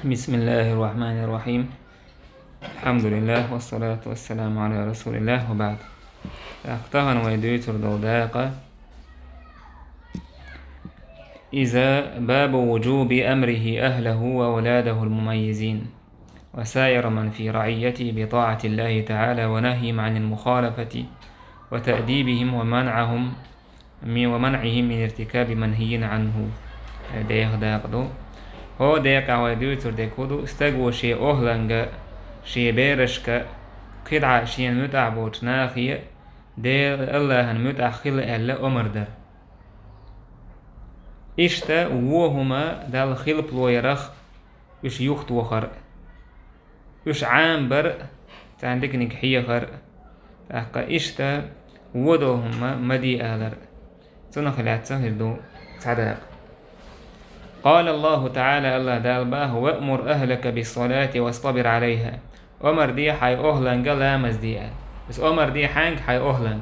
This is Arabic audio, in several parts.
بسم الله الرحمن الرحيم. الحمد لله والصلاة والسلام على رسول الله وبعد. اقتهن ويدويتر دوداقة إذا باب وجوب أمره أهله وأولاده المميزين وسائر من في رعيته بطاعة الله تعالى ونهيهم عن المخالفة وتأديبهم ومنعهم من ارتكاب منهي عنه. ديخ داقدو هو ديك عواديوتر ديكودو استقوى شي أهلنغ شي بيرشك قدعة شي متع بوتناخي دير الله متع خل ألا أمردر إشتا وهما دال خل بلويرخ وش يخت وخر وش عام بر تعندك نكحية خر تحقا إشتا ودوهما مدي آلر تنخلات سهردو صداق. قال الله تعالى الله دالباه وأمر أهلك بالصلاة واصطبر عليها. أمر دي حي أهلنج لامز دي بس أمر دي حانك حي أهلنج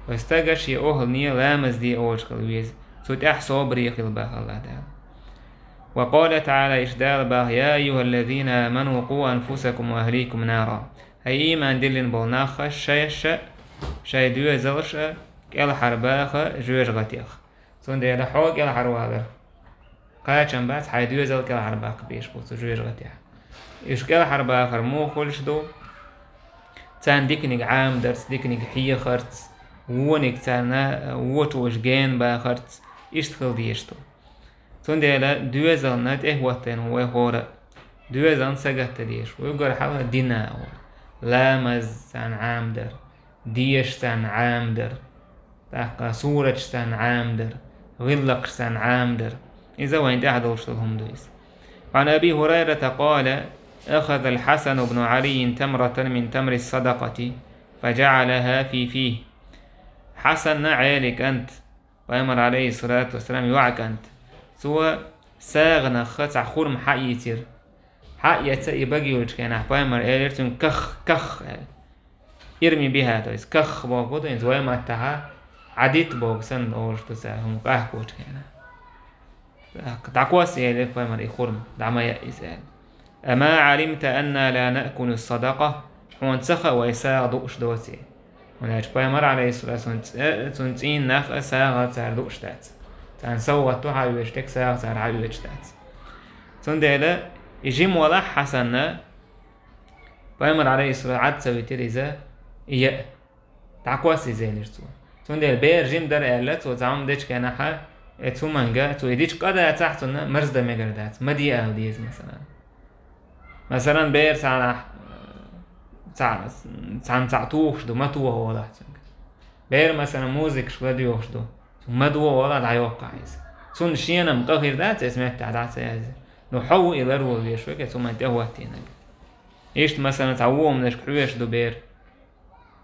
واستجش ي أهلني لامز دي أوش خلويز تتح صبري خلباه الله تعالى. وقال تعالى إشدال باه يا أيها الذين آمنوا قوا أنفسكم وأهليكم نارا. هي إيمان دلن بولناخ شاي دوية زلش كال حرباخ جويش غتيخ سون دي لحوق كال حروالر قاچن باس حيدوية زل كال حرباخ بيش بوسو جويش غتيخ إش كال حرباخ مو خلش دو تان ديكنيك عام درس ديكنيك حية خرط وونيك تانا ووتوش جين با خرط إش تخل ديشتو سون دي دوية زل نات واتن هورا دوية زل ساقت ديش ويقول حالا دينا لامز تان عام در ديش تان عام در تحقا سورج تان عام در غلق تان عام در إذا وين أحد وشتلهم دويس. عن أبي هريرة قال أخذ الحسن بن علي تمرة من تمر الصدقة فجعلها في فيه. حسن عيالك أنت ويمر عليه الصلاة والسلام يوعك أنت سوى ساغنا خطع خورم حقيتر حقيتر يبقي وجكنا ويمر إليرتون كخ يرمي بها تويس كخ بوغو تويس ويمر تها عديت بوغ سن أورشتو ساهم قاح وجكنا دعكواس يلي ويمر إخورم دعما يأيزال. أما علمت أن لا نأكل الصدقة حون سخا ويساغ دوش دوسي وناج ويمر عليه الصلاة والسلام تنتين نخ ساغ تار دوش تات تنسوغ توحا يوشتك ساغ تار عيوش تات تنديلا يجيم ولا حسنا ويمر عليه الصلاة عد سويتر إذا إيا دعكواس يزيل رسول تنديل بير جيم در إعلت وتعام ديش كانحا اتو منجا تو يديش قدا تحتنا مرز دا ميقردات مدي آل ديز مثلا بير سان تعطوش دو متوه ولا بير مثلا موزيك شغل يوش دو مدوه ولا دعيوقع عايز سون شينا مقهر دات اسمه تعدات سيازي نو حو إلى رول بيشوك ثم انتهواتينا إيشت مثلا تعوه منش كحويش دو بير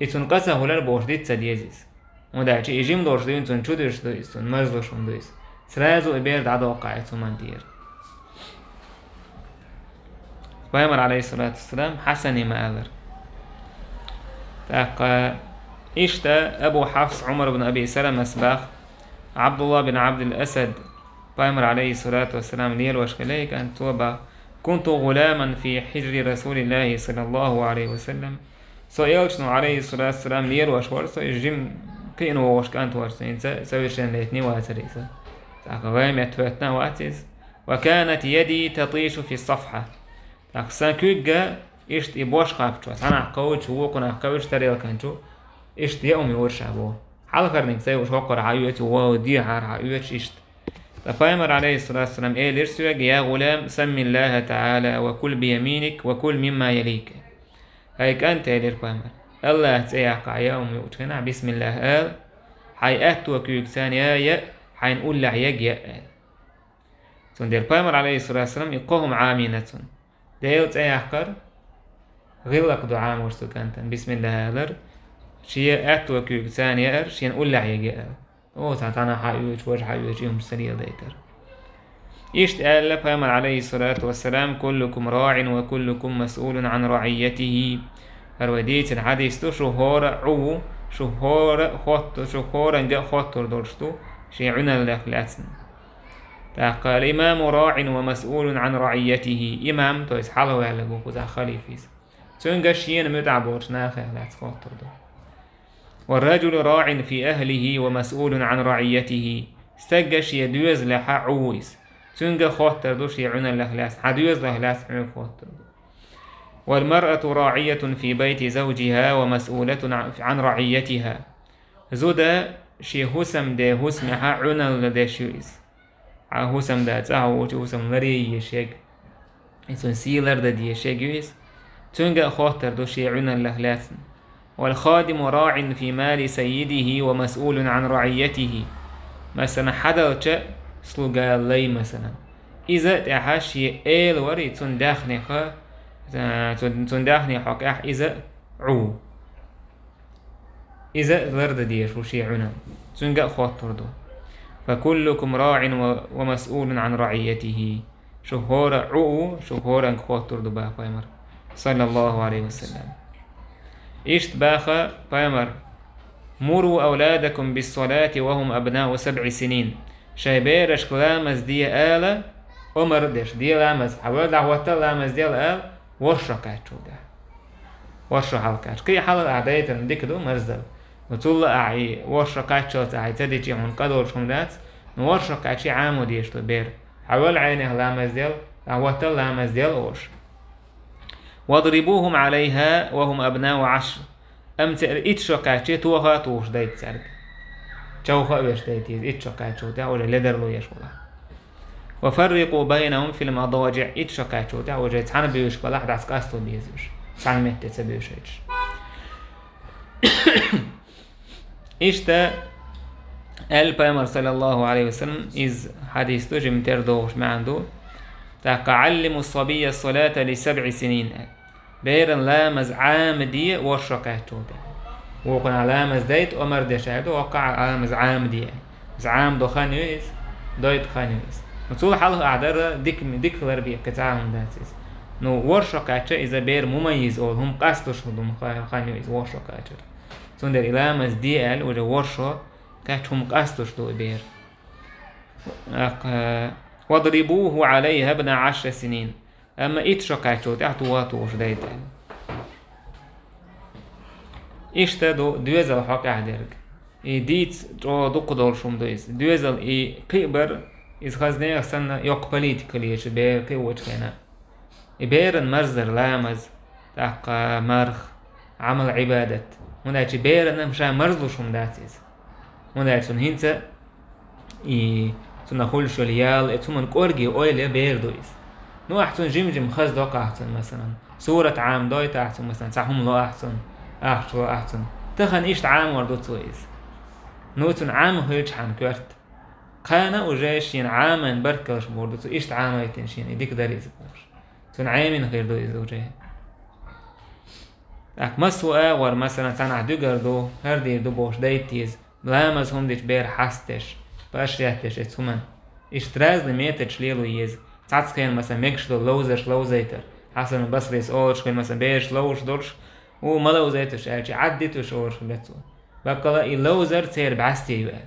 إتون قصة هولار بوش ديت سديزيز وداعش يجيم دورش دو إنتون شودرش دو إستون مرزلوش دو إست سرازو إبير دعدا وقع ثم انتير. ويمر عليه الصلاة والسلام حسن ما أذر تاقا إشتا أبو حفص عمر بن أبي سلمة سباخ عبد الله بن عبد الأسد ويمر عليه الصلاة والسلام ليل وشكليك أن توبا كنت غلاما في حجر رسول الله صلى الله عليه وسلم سويلشنو عليه الصلاة والسلام ليل وشورسو يجيم كينو وشكانت ورسين سويشن ليتني واتريسا تاقا غيم يتوتنا واتيز وكانت يدي تطيش في الصفحة أقسان كوجا إشت إبوش خابشوا أنا قويش هو كنا قويش تريل كانشو إشت يومي ورشابو حال خرنك سي وش هقر عيوتي ودي عار عيوتي إشت. فقامر عليه الصلاة والسلام إيه لرسوك يا غلام سم الله تعالى وكل بيمينك وكل مما يليك. هيك أنت يا لرقامر الله تياقع يومي وتخنع بسم الله قال حي أهتو كيوكسان يا حي نقول لعياق يا قال تندير قامر عليه الصلاة والسلام يقوهم عامينة ديلت أي أحكر غلق دعاء مرسو كانتن بسم الله هذر شيء أتوا كيوك ثاني أر شيء نقول لعيه جاء أو تعطانا حيوش وجه حيوش يوم سريع ديتر إيش قال لبهمر عليه الصلاة والسلام كلكم راع وكلكم مسؤول عن رعيته هروديت الحديث تو شهور عو شهور خط شهور نجا خطر درشتو شيء عنا الأخلاصن قال الإمام راع ومسؤول عن رعيته إمام تويس حلو على بوكوزا خليفيس تنقشين متعبوش ناخي لا تخاطر دو والرجل راع في أهله ومسؤول عن رعيته استقش يدوز لها عويس تنقى خاطر دوش يعون الأخلاس حدوز الأخلاس عون خاطر دو والمرأة راعية في بيت زوجها ومسؤولة عن رعيتها زودا شي هسم ده هسمها عون لدى شويس هسم ده تعوج هسم لري يشيك إنسان سيلر ده دي يشيك تنقى خاطر دوش يعون الأخلاس والخادم راع في مال سيده ومسؤول عن رعيته مثلا حدا سلوغا لي مثلا إذا تحاشي إيل وري تندخني حق إذا عو إذا ذرد ديش وشي عنا تنقى خاطر دو فكلكم راع ومسؤول عن رعيته شهورا عو شهورا خاطر دو باقيمر صلى الله عليه وسلم إشت باخا بايمر مروا أولادكم بالصلاة وهم أبناء 7 سنين شايبيرش كلامز دي آلة أمردش دي لامز حوال دعوة لامز دي الآل ورشا كاتشو ده ورشا حالكاتش كي حال الأعداية تنديك دو مرزل وطول أعي ورشا كاتشو تعي تديجي من قدر شمدات ورشا كاتشي عامو ديش تو بير حوال عينه لامز ديال دعوة لامز ديال أوش واضربوهم عليها وهم أبناء 10 أمتر إتشوكاتشي توها توش دايت سرق توها ويش دايتيز إتشوكاتشو دا ولا لدر لو يشولا وفرقوا بينهم في المضاجع إتشوكاتشو دا وجا تحن بيوش بلا حد عسكاستو بيزوش تحن مهتة سبيوش إيش إشتا البيمر صلى الله عليه وسلم إز حديث توجي متر دوش ما عنده تاقا علموا الصبي الصلاة ل7 سنين بيرن لامز عام دي ورشقاتو ده وقنا لامز دايت أمر دشاهدو وقع لامز عام دي عام دو خانيويز دايت خانيويز نطول حاله أعدار ديك لربية كتاعهم داتيز نو ورشقاتو إذا بير مميز أول هم قاستوش هدوم خانيويز ورشقاتو تندر لامز دي أل وجا ورشق كاتو هم قاستوش دو بير واضربوه عليها ابن 10 سنين أما إتشوكاتشو تعطواتو وش دايتا إشتادو دوزل حق أعدرق ديت جو دقدور شم دويز دوزل قيبر إز خزنية سنة يقبليت كليش بير قيوش كينا بيرن مرزر لامز تاقا مرخ عمل عبادة مدايش بيرن مشا مرزلو شم داتيز مدايش هنسا تنخل شليال اتمن كورجي اويل بير دويس نو احسن جمجم خز دوق احسن مثلا صورة عام دويت احسن مثلا صحهم لو احسن تخن ايشت عام وردو تويس نو تن عام هيج حان كورت قانا وجيش ين عاما بركش بوردو تو ايشت عام يتنشين يديك داريز بوش تن عامين غير دويز وجيه اك مسوء ور مثلا تنع دوغر دو هردي دو بوش دايتيز لامز هم ديش بير حستش باشياتش اتسومن اشتراز لميتش ليلو يز تعتسكين مثلا ميكش دو لوزش لوزيتر حسن البصريس اوش كين مثلا بيش لوش دورش وملوزيتش الجي عديتش اوش لتسو بقلا اللوزر تسير بعستي يوال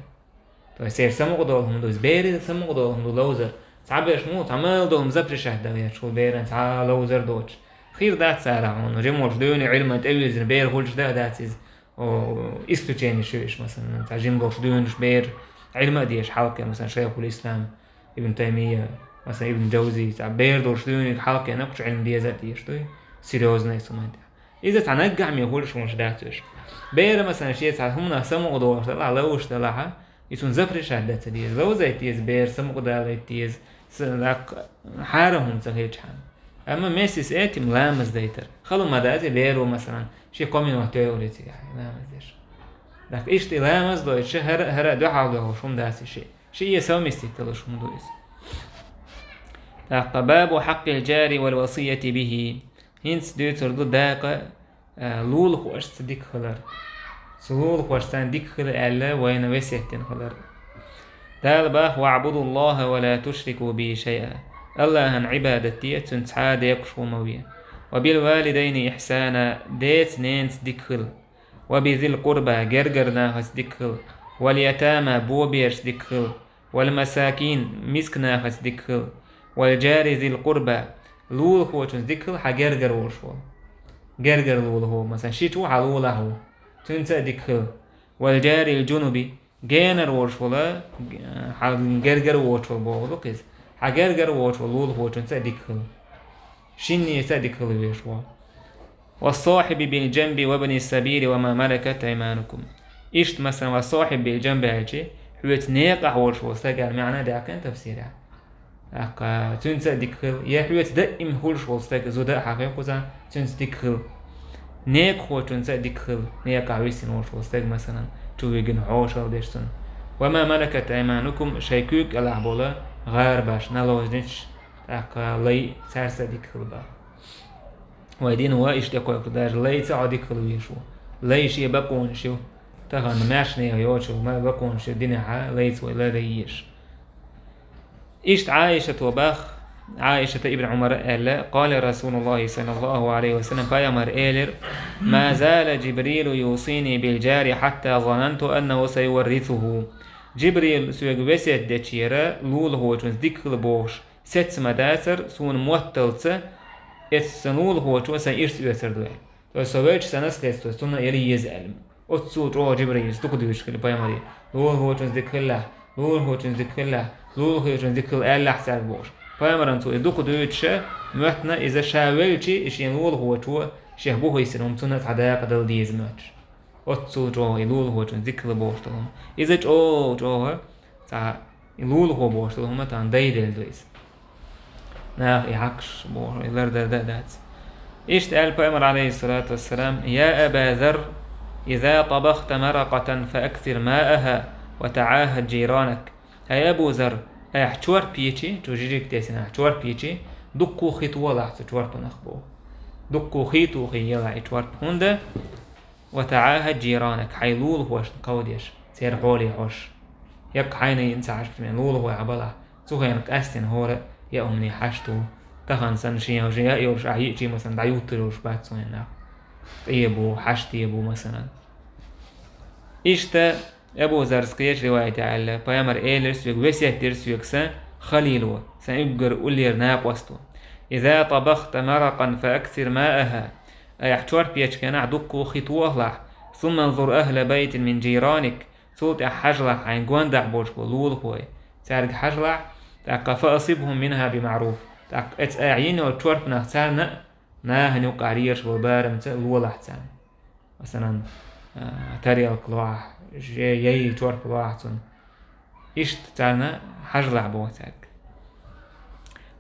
تو يسير سمو دولهم دوز بيري سمو دولهم دو لوزر تعبيش موت عمال دولهم زبر شهده يشو بيرن تع لوزر دوش خير دات سارعون وجموش دوني علمة تأويز بير هولش دا داتيز او استو تشيني شويش مثلا تعجم دوش دونش بير علم ديش حلقة مثلا شيخ الإسلام ابن تيمية مثلا ابن جوزي تعبير دورش دوني حلقة نقش علم دي ذاتيش توي سيريوزنا يسمى إذا تنقع ميهولش مش داتوش بير مثلا شيء تعهمنا سمو دورش طلع لوش طلعها يسون زفر شهادات ديز لو زيتيز بير سمو داليتيز سلاك حارهم تغيج حان أما ميسيس إيتي ملامس ديتر خلو مدازي بيرو مثلا شيء كومينو تيوريتي لامس ديش لك إيش تلامس دويش هر دو حاله شوم داسي شيء يسوي مستيتلو شوم دويس باب حق الجار والوصية به هنس دوتر دو داقة لول خوش تديك خلر سلول خوش تديك خلر ألا وين وسيتين خلر دال باه واعبدوا الله ولا تشركوا به شيئا الله هن عبادتي تنتعاد يقشو مويا وبالوالدين إحسانا ديت نينت ديكخل وبذي القربى جرجرنا هس ديكخل واليتامى بوبيرش ديكخل والمساكين مسكنا خس ديكل والجار ذي القربى لول هو تون ديكل حجرجر وشوا جرجر لول هو مثلا شيتو علوله هو تنسى ديكل والجار الجنوبي جينر وشولا حجرجر وشوا بقولو كيس حجرجر وشوا لول هو تنسى ديكل شيني سادكل ويشوا والصاحب بالجنب وابن السبيل وما ملكت أيمانكم إشت مثلا والصاحب بالجنب هالشي حوت نيقع وشوا استقال معنى ده كان تفسيره أكا تنسى ديكل يا حوت دائم هولش وستك زودا حقيقة تنسى ديكل نيق هو تنسى ديكل نيقع ويسن وشوا استق مثلا تويجن حوشة وديشتن وما ملكت أيمانكم شيكوك الأحبولا غير باش نلوزنش أكا لي سارسة ديكل با ويدين هو إشتاقوا يقدر لي تعدي كلويشوا لي شيء بقون شو تهان ماشني هيوشوا ما بقون شو دينها لي سوي لا ريش إشت عائشة وباخ عائشة ابن عمر قال رسول الله صلى الله عليه وسلم فيامر إيلر ما زال جبريل يوصيني بالجار حتى ظننت أنه سيورثه جبريل سوى وسيت دتشيرا لول هو جنس ديكل بوش ست مداسر سون موتلتse السنول هو توسا إرس يسر دوال وسويش سنسلس توسنا يلي يزعل أتصو روح جبريل استقدوش كل بايمري لول هو جنس ديكله لول هو جنس ديكله لول هو جنس ديكل ألا حساب بوش بايمران تو إدوك دوتش متنا إذا شاولتي إشين لول هو تو شهبوه يسنهم تنا عداق دل ديز ماتش أتصو روح لول هو جنس ديكل بوش تلهم إذا جو روح تا لول هو بوش تلهم تان دايدل دويس ناخ يحقش بوش إلر دات إيش قال بأمر عليه الصلاة والسلام يا أبا ذر إذا طبخت مرقة فأكثر ماءها وتعاهد جيرانك يا أبو ذر أحتوار بيتي تجيك تسنا أحتوار بيتي دكو خيطوة لحظة تور بنخبو دكو خيطو خيلا أحتوار بهندا وتعاهد جيرانك حيلول هوش قوديش سير حولي حوش يبقى حيني إنسا عشت من لول هو عبالة سوخينك أستن هورا يا أمني حشتو تخن سنشين وشي يا يورش عيجي مثلا دعيوتروش بعد سوينا يبو حشت يبو مثلا إشتا أبو زرسقيش رواية على بيامر إيلرس ويسيه ترس يكسا خليلو سنقر أولير ناقوستو إذا طبخت مرقا فأكثر ماءها أيحتور بيش كان عدوكو خطوة لح ثم انظر أهل بيت من جيرانك صوت حجلح عين قواندع بوشكو لول هوي تارك حجلح تاقا فأصيبهم منها بمعروف تاق اتأعين وتورب نختارنا ناهن وقاريش وبارم لولح تان مثلا تاري القلوح جاي تورب لوحتون إشت تانا حجلح بوتاك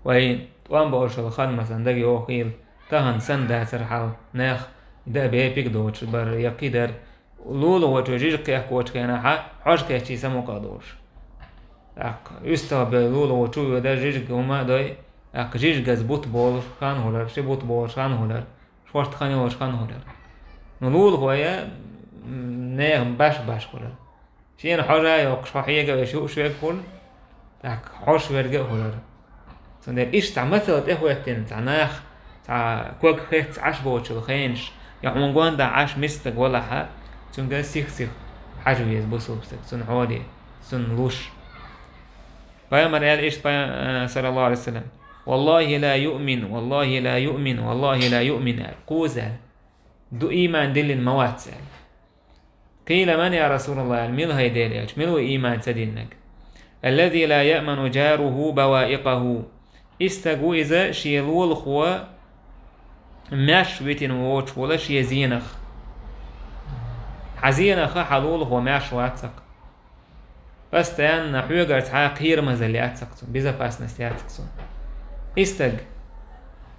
وين وان بورش الخان مثلا داقي أوخيل تهن سندا ترحل ناخ دا بيبيك دوش بر يقدر لولو وتوجيج كيح كوش كينا حوش كيح چي سمو قادوش يستوى بلولو وتوجيج دا جيج هما داي جيج غز بوت بول خان هولر شي بوت بول خان هولر شوارت خاني وش خان هولر نلول هويا ناهم باش هولر شين حوجا يوكش حقيقة ويشوق شوية كل حوش ورقة هولر سندر إيش تعمثلت إخواتين تعناخ تا كوك خيت عش بوتشل خينش يحمون قواندا عش مستق ولا حق تنقل سيخ حجويز بوسوبستك سن حولي سن لوش فيامر قال إيش صلى الله عليه وسلم والله لا يؤمن والله لا يؤمن والله لا يؤمن قوزة دو إيمان دل الموات سأل قيل من يا رسول الله الميل هيديليش ملو إيمان سدينك الذي لا يأمن جاره بوائقه استقو إذا شيلول خوا ماش ويتن ووش ولا شي زينخ حزينخ حلول هو ماش واتسق بس تيان نحوغر تعا قير مزالي اتسقتون بيزا باس نستي اتسقتون استق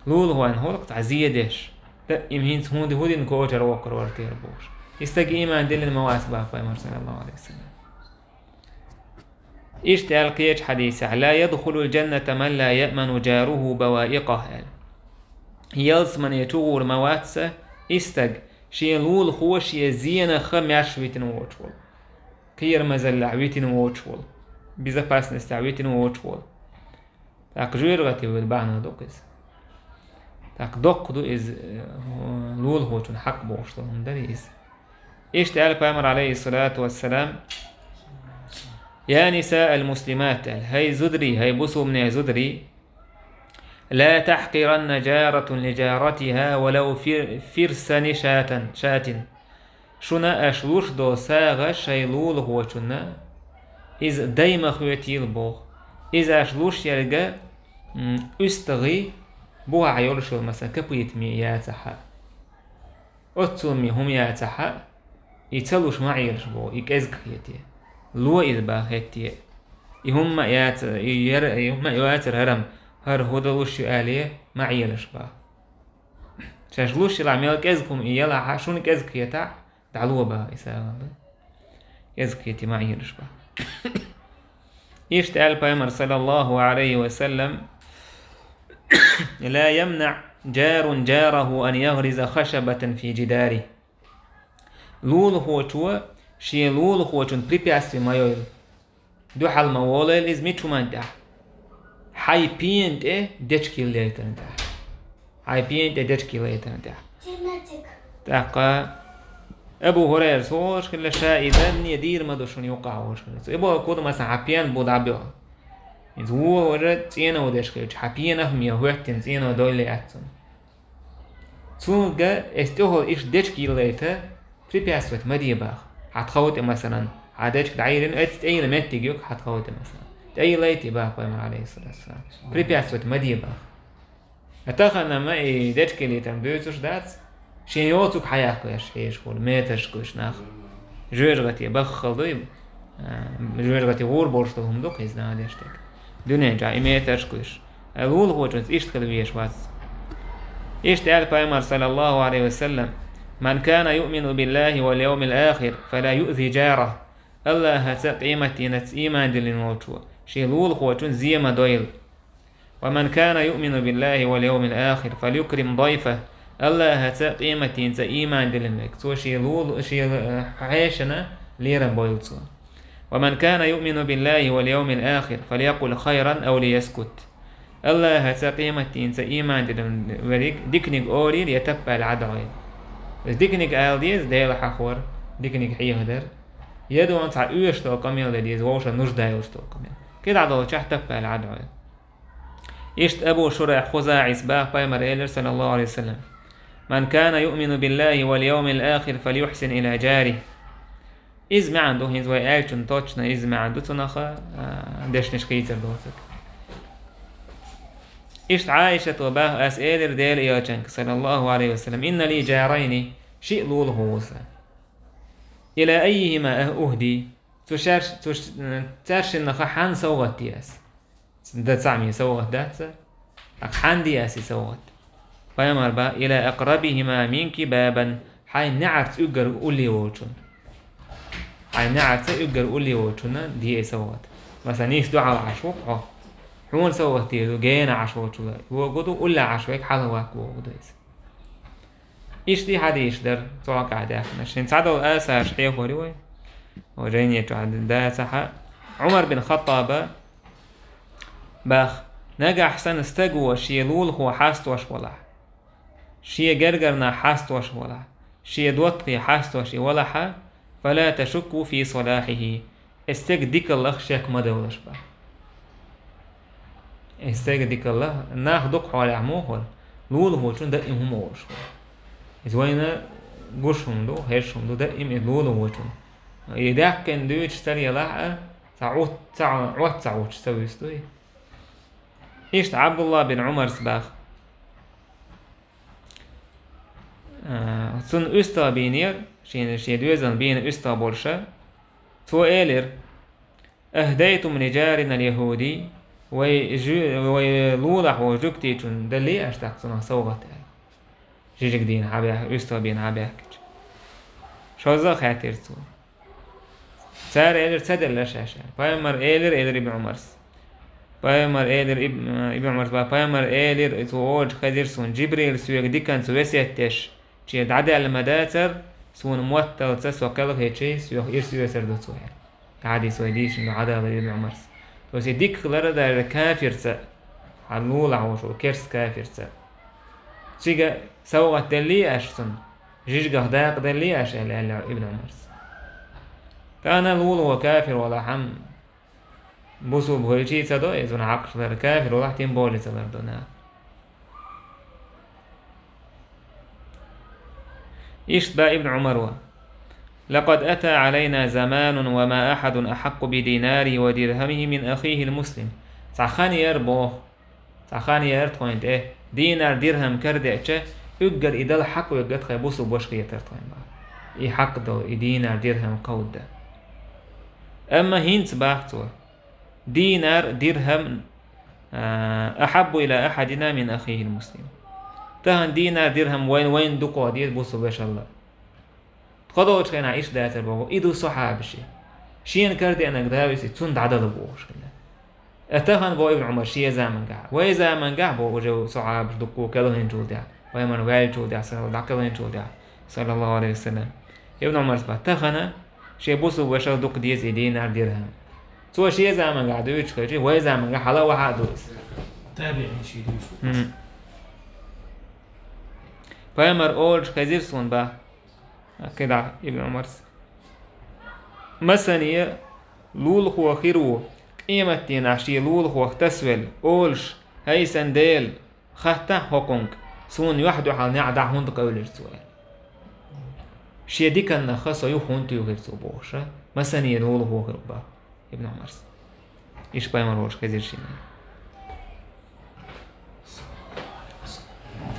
لول هو انهولق تعزيدش دا امهين تهوندي هودي نكوجر وكر وركير بوش استق ايمان دل المواسبة فايمر صلى الله عليه وسلم اشتعال قيج حديثة لا يدخل الجنة من لا يأمن جاره بوائقه يلس من يتغور مواتسة استق شي لول هو شي زينة خمياش ويتن ووشول كير مزل عويتن ووشول بيزا باس نستعويتن ووشول تاك جوير غاتي والبعنا دوكز تاك دوك دو إز لول هو تن حق بوشتلهم داريز اشتعال بامر عليه الصلاة والسلام يا نساء المسلمات هاي زدري هاي بصوا من زدري لا تحقرن جارة لجارتها ولو فرسن شات شنا أشلوش دو ساغ شيلول هو شنا إذ دايما خويتيل بوغ إذ أشلوش يلقى أستغي بوها عيولشو مثلا كبو يتمي ياتحا أتسومي هم ياتحا يتلوش ما عيلش بوغ يكازك يتي لو إذ باهتي يهم ياتر هرم هر هدلوش ياليه ما عيلش با شاشلوش العميل كازكم إيالا شون كازك يتع دعلوه با إساء كازك يتي ما عيلش با يشتعل بيمر صلى الله عليه وسلم لا يمنع جار جاره أن يغرز خشبة في جداره لول هو شو شيء لول هو شون بريبياس في مايول دو حال موالل إز ميتشو مانتا هاي بينت ديتشكي ليتر ده هاي بينت ديتشكي ليتر ده تاقا أبو هريرة سوش كل شيء إذن يدير ما دوشون يوقع وش كله أبو كود مثلا حبيان بودابيو إذا هو ورد تينا ودش كله حبيان أهم يهوتين تينا دولة أحسن سوغا استوه إيش دش كيلويته في بياسوت مدي باخ هتخوت مثلا عادش كدعيرين أي لمت تيجيك هتخوت مثلا أي ليتي باخ بيمر عليه الصلاة والسلام في بياسوت مدي باخ أتخنا ما إيه دش كيلويته بيوتش دات شين يوتوك حياك يا شيش قول ميتش كوش ناخ جوجغتي بخل دويب جوجغتي غور بورشتهم دوك إزنا هذا يشتك دنيا جاي ميتش كوش الأول هو جنس إيش تكلويش واس إيش تعال بيمر صلى الله عليه وسلم من كان يؤمن بالله واليوم الآخر فلا يؤذي جاره الله هسا قيمتي نتس إيمان دل الموتوا شي الأول هو جنس زيما دويل ومن كان يؤمن بالله واليوم الآخر فليكرم ضيفه الله هسا قيمتي نتس إيمان دل المك سو شي الأول شي حيشنا ليرا بويلتوا ومن كان يؤمن بالله واليوم الآخر فليقل خيرا أو ليسكت الله هسا قيمتي نتس إيمان دل وريك ديكنيك أوريل يتبع العدعي ديكنيك آلديز ديل حخور ديكنيك حيهدر يدو أنت عيوشتو كميل لديز ووشا نوش دايوشتو كميل كده عدو تشح تبع العدعي إشت أبو شريح خزاعي سباح بيمر إيلر صلى الله عليه وسلم من كان يؤمن بالله واليوم الآخر فليحسن إلى جاره إذ ما عنده هنز ويألتون توتشنا إذ ما عنده تنخا دش نشكيتر دوتك إشت عائشة وباه أسئلر ديل إياجنك صلى الله عليه وسلم إن لي جارين شيء لول هوسا إلى أيهما أهدي تشارش النخا حان سوغت دياس ده تعمي سوغت داتسا حان دياسي سوغت فيمر با إلى أقربهما منك بابا حين نعرت أقر أولي ووشون حين نعرت أقر أولي ووشون دي سوغت مثلا نيس دو على عشوق حون سوغت دي جينا عشوق هو قدو أولا عشوق حلواك وقدويس إيش دي حديش در توقع داخل عشان تعدوا الآسى شحيح وريوي وجين يتعد دا سحا عمر بن خطاب باخ نجا حسن استقوى شيلول هو حاستوش ولا شي جرجرنا حاستوش ولا شي دوطي حاستوش ولا فلا تشكوا في صلاحه استق ديك الله شاك ما دولش با استق ديك الله ناخدق على عموه لول هو شون دائم هم وش إذا قشهم دو هيشهم دو دائم لول هو شون إذا كان دو يشتري لا تعود تسوي استوي إيش عبد الله بن عمر سباخ سن أستا بينير شين دوزن بين أستا بولشا تو إيلر أهديتم لجارنا اليهودي ويلولح وجكتيتون دلي أشتاق سنة سوغت جيجك دين عبيح أستا بين عبيح شوزا خاتير تو سار إيلر تدل لشاشا بايمر إيلر ابن عمرس بايمر إيلر ابن عمرس بايمر إيلر توج خديرسون جبريل سويك ديكان سويسيتش شيء دعدي على المداتر سون موتة وتسوى كله هيك سويك إرسوي سردو سوير عادي سوي ديش إنه عدا ابن عمرس بس يديك خلرا دا كافر سا حلول عوشو كيرس كافر سا شيء سوى دلي أشتن جيج قهداق دلي أش ابن عمرس كان الأول هو كافر ولا حم بوسو بهيجي تدو يزون عقل كافر وراح تنبولي تلردنا إشبا ابن عمر لقد أتى علينا زمان وما أحد أحق بديناره ودرهمه من أخيه المسلم تعخاني يربوه تعخاني يرتوين ده دينار درهم كردئة أجر إدال حق ويقد خيبوسو بوشقية ترتوين با إي حق دو إي دينار درهم قود ده أما هنت باحتو دينار درهم أحب إلى أحدنا من أخيه المسلم تهان دينار درهم وين دقوا ديت بوسو باش الله قدوش كان عيش دات البوغو إدو صحاب شي شين كردي أنا قداويسي تون عدد بوغش كله أتهان بو ابن عمر شي زامن قاع وي زامن قاع بو جو صحاب دقوا كلهن جول دع وي من ويل جول دع صلى الله عليه وسلم ابن عمر سبا تهانا شي بوسو باش دق ديت دينار درهم تو شي زامن قاع دويش كجي وي زامن قاع حلا واحد دوس تابعين شي دوش فايمر أولش خزير سون با كده ابن عمر مثلا لول هو خيرو قيمتين عشي لول هو تسول أولش هاي سنديل خطة حقنك سون يوحدو حال نعدع هند قولر سوال شي ديك أن خاصة يوحونتو يغير سو بوشة مثلا لول هو خيرو با ابن عمر إيش بايمر أولش خزير شينا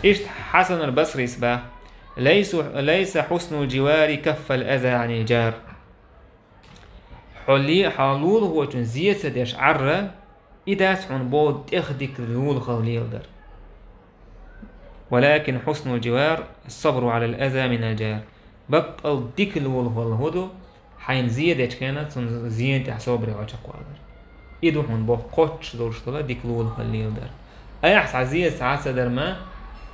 إيش حسن البصري سبا ليس حسن الجوار كف الأذى عن الجار حلول هو تنزية سديش عرة إذا تحن بود تخدك الهول خليل در ولكن حسن الجوار الصبر على الأذى من الجار بقى ديك الهول هدو حين زيادة كانت زيادة صبري وعشق وادر إذا حن بود قوتش دورشتلا ديك الهول خليل در أيحس عزيز ساعات سدر ما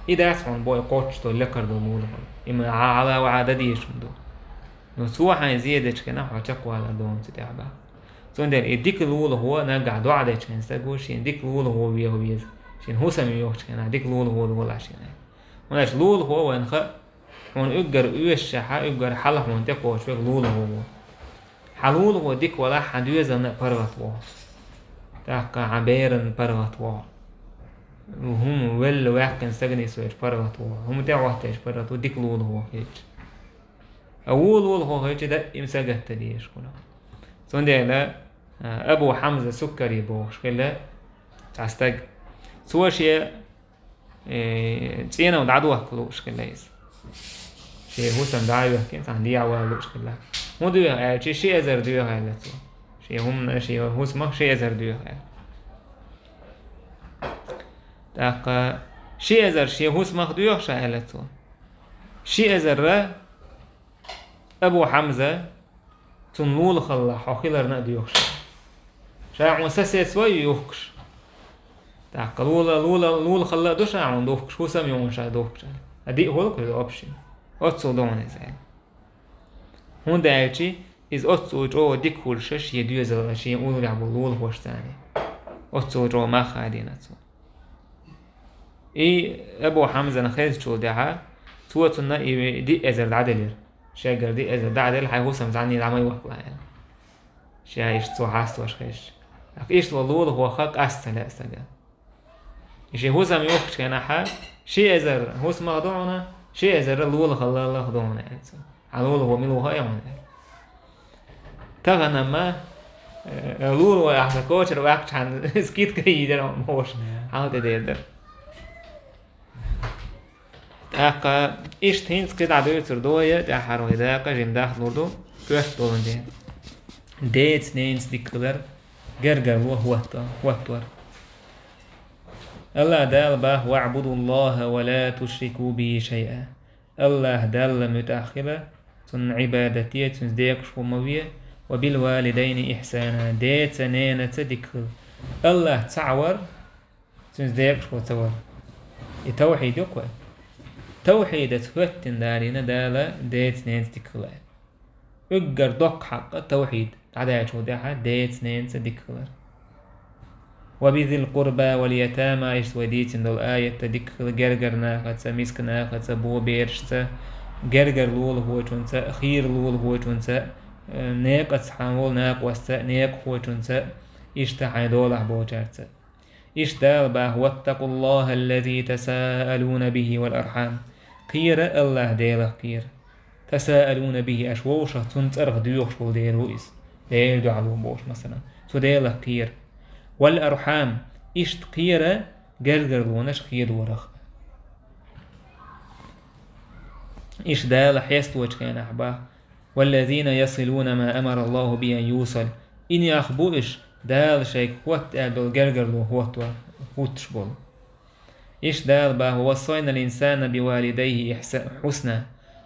إذا أسمع بوي قوتش تو لكر دو مولهم إما على وعدديش مدو نسوا حين زيادة كنا حاجقوا على دون تتعبا سوندر إديك الأول هو نرجع دو عدد كنا نستقول شين ديك الأول هو بيه شين هو سميوش كنا ديك الأول هو عشان وناش الأول هو وينخ هون أجر شحا أجر حلا هون تقوى شوي الأول هو حلول هو ديك ولا حدوزة نقرأت واه تاك عبيرن قرأت واه وهم ولا واحد كان سجن سويش برغت هو هم تعوهتش برغت وديك لول هو هيك أول هو هيك ده إمسجت تديش كله سوندي لا أبو حمزة سكري بوش كله تعستج سوى شيء تينا ودعوه كلوش كله يس شيء هو سندعوه كين سنديع ولوش كله مو دوه شيء أزر دوه هاي لا شيء هم شيء هو اسمه شيء أزر دوه هاي تاق شيء أزر شيء هو اسمه دوه شاهلته شيء أزر أبو حمزة تنول خلا حقيلر ناديوش شاع مساسة سوي يوكش تاق لول خلا دوش عن دوكش هو سام يوم شاع دوكش أدي هو كل أوبشن أتصل دون زين هون دايتشي إز أتصل جو ديك كل شيء يدوي زل شيء يقولوا يعملوا لول هوش ثاني أتصل جو ما خادينه إي أبو حمزة نخيز شو دعها توتنا إي دي أزر عدلير شاجر دي أزر دعدل هاي هو سمزعني العمي وقلا يعني شايش تو حاست وش خيش إيش والله هو خاك أستلا أستلا إيش هو سام يوقش كنا حا شيء أزر هو اسمه ضعنا شيء أزر اللول خلا الله ضعنا يعني علول هو ملو هاي يعني تغنى ما اللول هو أحسن كوتشر وقت عن سكيت كي يدرا موش هاو تدير أقا إيش تهينس كده عدوية تردوية تأحروا هداقة جمداخ نوردو كوه دولن دين ديت نينس ديكلر جرجر هو وقتور الله دال باه واعبدوا الله ولا تشركوا به شيئا الله دال متأخرة تن عبادتية تن ديك شوموية وبالوالدين إحسانا ديت نينة ديكل الله تعور تن ديك شو تعور التوحيد يقوى توحيد تفتن دارينا دالا ديت نين تكلا اقر دوق حق التوحيد عدايا شو داها ديت نين تدكلا وبذي القربى واليتامى يسوى ديتن دول آية تدكلا جرجر ناخد مسك ناخد بو بيرشتا جرجر لول هو تنسى خير لول هو تنسى نيق أصحابول ناق وستا نيق هو تنسى إشتحي دولح بوجارت إشتال باه واتقوا الله الذي تساءلون به والأرحام قير الله ديله قير تساءلون به أشووشة تنترغ ديوخ شو دير وإس دير دعلو بوش مثلا تو ديله قير والأرحام إشت قير جرجرلونش قير ورخ إيش دال حيستوج كان أحباه والذين يصلون ما أمر الله بأن يوصل إن يخبوش دال شيء قوت أدل جرجرلو هوتش بول إيش دال باه وصينا الإنسان بوالديه حسنا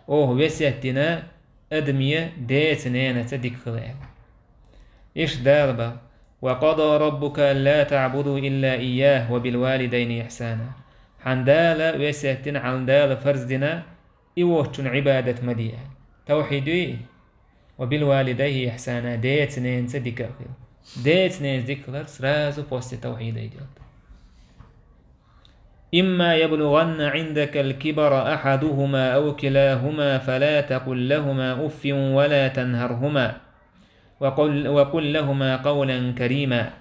أوه وسيتنا أدمية ديتنين تدك خلال إيش دال باه وقضى ربك لا تعبدوا إلا إياه وبالوالدين إحسانا حندال وسيتنا عن دال فرزدنا إيوهتن عبادة مدية توحيدي وبالوالدين إحسانا ديتنين تدك خلال ديتنين ذكر سرازو بوست توحيدي ديوت إما يبلغن عندك الكبر أحدهما أو كلاهما فلا تقل لهما أف ولا تنهرهما وقل لهما قولا كريما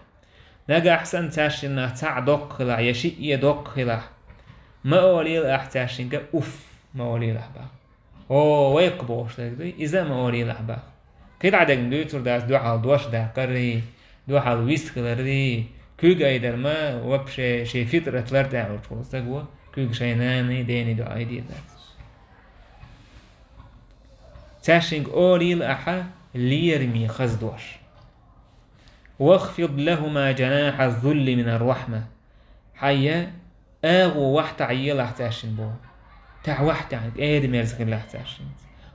نجا أحسن تاشنا تعدق خلا يشيء يدق خلا ما أوليل أحتاشن أف ما أوليل أحبا أو ويقبوش إذا ما أوليل أحبا كده عدك دوتر داس دو حال دوش دا قري دو حال ويست خلري كوغ ايدر ما وبش شي فطرة لرد عروش ولستقوى كوغ شي ناني ديني دو ايدي ذات تاشنك اوليل احا ليرمي خزدوش واخفض لهما جناح الذل من الرحمة حيا اغو وحت عيال احتاشن بو تع وحت عنك ايد ميرزك الله احتاشن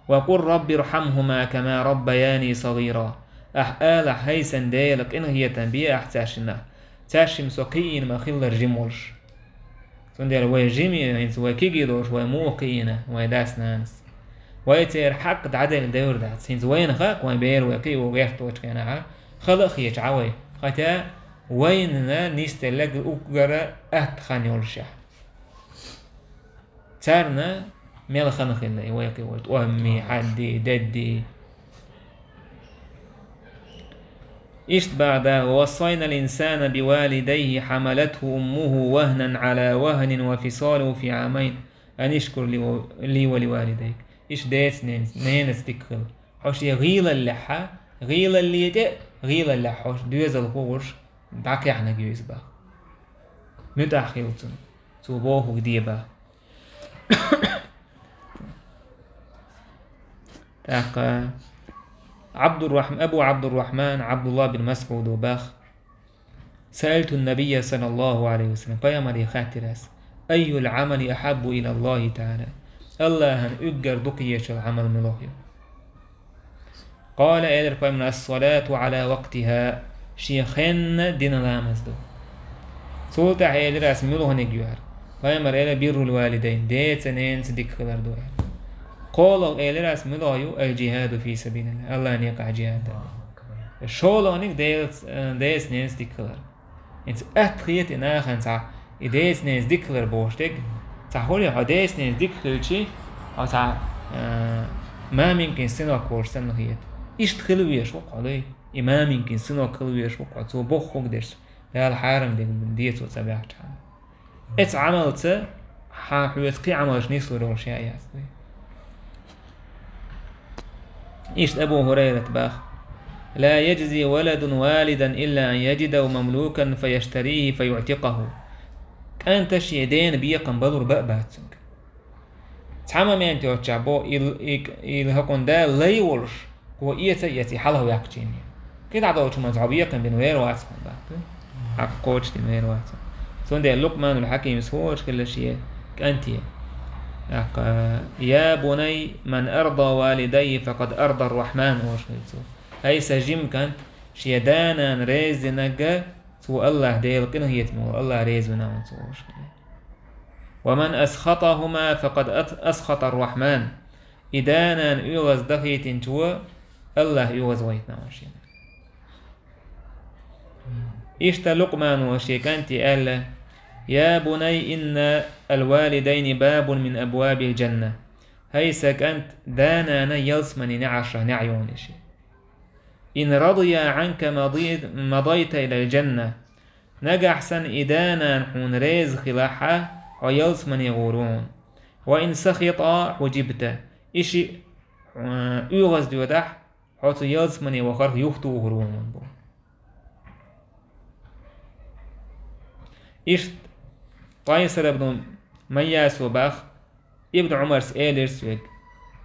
وقل رب ارحمهما كما ربياني صغيرا آل حيسن ديلك إن هي تنبيه أحتاشنا تاشم سوكين ما خيل رجمولش سندير ويجيمي إنس وكيجيدوش وموقينا ويداس نانس ويتير حق عدل دور دات سينز وين خاق وين بير وكي وغيرتوش كينا خلق يتعوي ختا ويننا نيستلق أقرأ أتخانيولشا تارنا ميل خنخلي ويكي ولد أمي حدي ددي إشت بعد ووصينا الإنسان بوالديه حملته أمه وهنا على وهن وفصاله في عامين أن اشكر لي ولوالديك إيش ديت نينس تكخل حوش غيل اللحة غيل اللي يتأ غيل اللحة حوش دوز الخوش دعك احنا جيوز با متأخيلتن توبوه ديبا تاقا أبو عبد الرحمن عبد الله بن مسعود وباخ سألت النبي صلى الله عليه وسلم قيام خاتراس أي العمل أحب إلى الله تعالى الله أن أجر دقيش العمل ملوحي قال إلر قيام الصلاة على وقتها شيخين دين الامزدو سولتا إلر أسميلوه نجيوار قيام إلر بير الوالدين ديت سنين صدق خلال دوار قولوا إلى رأس ملايو الجهاد في سبيل الله الله نيقع جهاد شولانك ديس نيس ديكلر انت اتخيت اناخن تاع ديس نيس ديكلر بوشتك تاخولي ها ديس نيس ديكلر شي تاع ما ممكن سنة كورسن هيت ايش تخلويش وقع لي ما ممكن سنة كلويش وقع تو بوخوك ديش لا الحارم ديت وتبعت ات عملت حاحوت قي عملش نيسو روش يا ياسي إيش أبو هريرة باخ لا يجزي ولد والدا إلا أن يجد مملوكا فيشتريه فيعتقه كان تشيدين بيقن بلور بأباتسنك تعمى من تيوتشابو الهكون دا ليورش هو إيتي حاله ويقجيني كده عدوش من تعبيقن بنوير واتسون باك حقوش بنوير واتسون سون دي لقمان الحكيم سووش كل شيء كأنتي يا بني من أرضى والدي فقد أرضى الرحمن وشيتو هاي سجيم كانت شيدانا ريز نجا تو الله ديل قنه يتمو الله ريز ونعم توش ومن أسخطهما فقد أسخط الرحمن إدانا يغز دخيت تو الله يغز ويتنا وشين إشتا لقمان وشيكانتي أهلا يا بني إن الوالدين باب من أبواب الجنة هيسك أنت دانا يلسمني نعشة نعيونشي إن رضي عنك مضيت إلى الجنة نجح سن إدانا نحون ريز خلاحة ويلس من يغورون وإن سخط حجبت إشي يغز ديودح حوت يلس من يوخر يختو غورون بو إشت قيصر ابن مياس وباخ ابن عمر سئلر سويق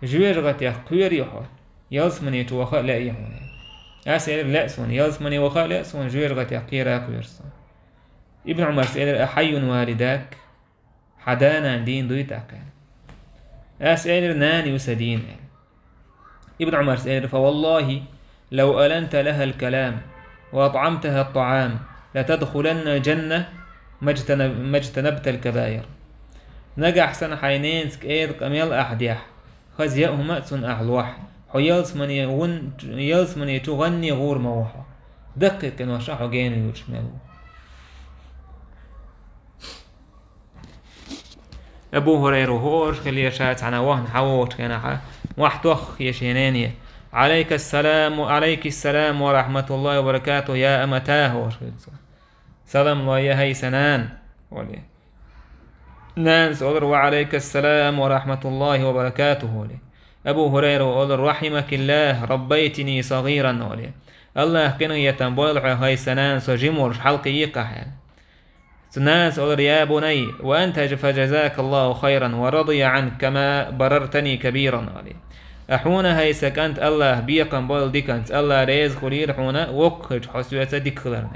جوير غتيخ قير يحو يلس من يتوخر لا يحون أسئلر لا سون يلس من يوخر لا سون جوير غتيخ قير سون ابن عمر سئلر أحي والداك حدانا دين دويتاك أسئلر نان يسدين ابن عمر سئلر فوالله لو ألنت لها الكلام وأطعمتها الطعام لتدخلن الجنة ما اجتنبت الكبائر نجح سن حينين سكيد قميل أحديح خزيئهما سن أحلوح حيالس من يتغني غور موحا دقيق إن وشاحو جين يشملو أبو هريرة هورش خلي شات عنا وهن حووش كنا واحتوخ يشينيني عليك السلام ورحمة الله وبركاته يا أمتاه سلام الله يا هي سنان ولي نانس أولر وعليك السلام ورحمة الله وبركاته ولي أبو هريرة أولر رحمك الله ربيتني صغيرا ولي الله كنو يتنبولع هاي سنان سجمور حلقي يقح ناس أولر يا بني وأنت فجزاك الله خيرا ورضي عنك كما بررتني كبيرا ولي أحونا هاي سكنت الله بيقن بول ديكنت الله ريز خليل حونا وقج حسوية ديكلر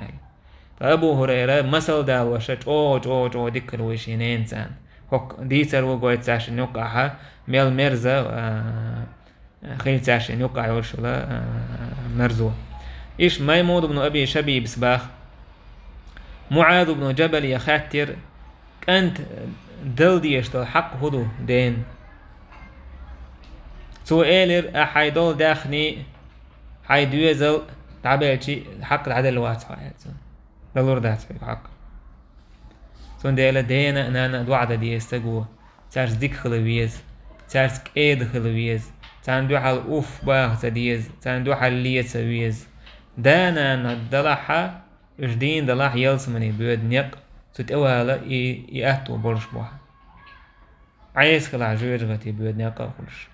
أبو هريرة مثل دا وشت أو ديكل وشينين سان هك ديتر وقويت ساشن يقعها ميل مرزا خيل ساشن يقع يورشلا مرزو إيش ميمود بن أبي شبيب سباخ معاذ بن جبل يخاتر كانت دل ديشتو حق هدو دين تو إيلر أحيدول داخني حيدويزل تعبيرتي حق العدل واتحا دلور دات حق سون ديلا دينا نانا دوعدا دي استقوى تارس ديك خلويز تارس كيد خلويز تان دوحال اوف باغ تديز تان دوحال ليت سويز دانا ندلحا اجدين دلح يلسمني بود نيق تتوالا يأتو برش بوها عيس خلع جويرغتي بود نيق خلش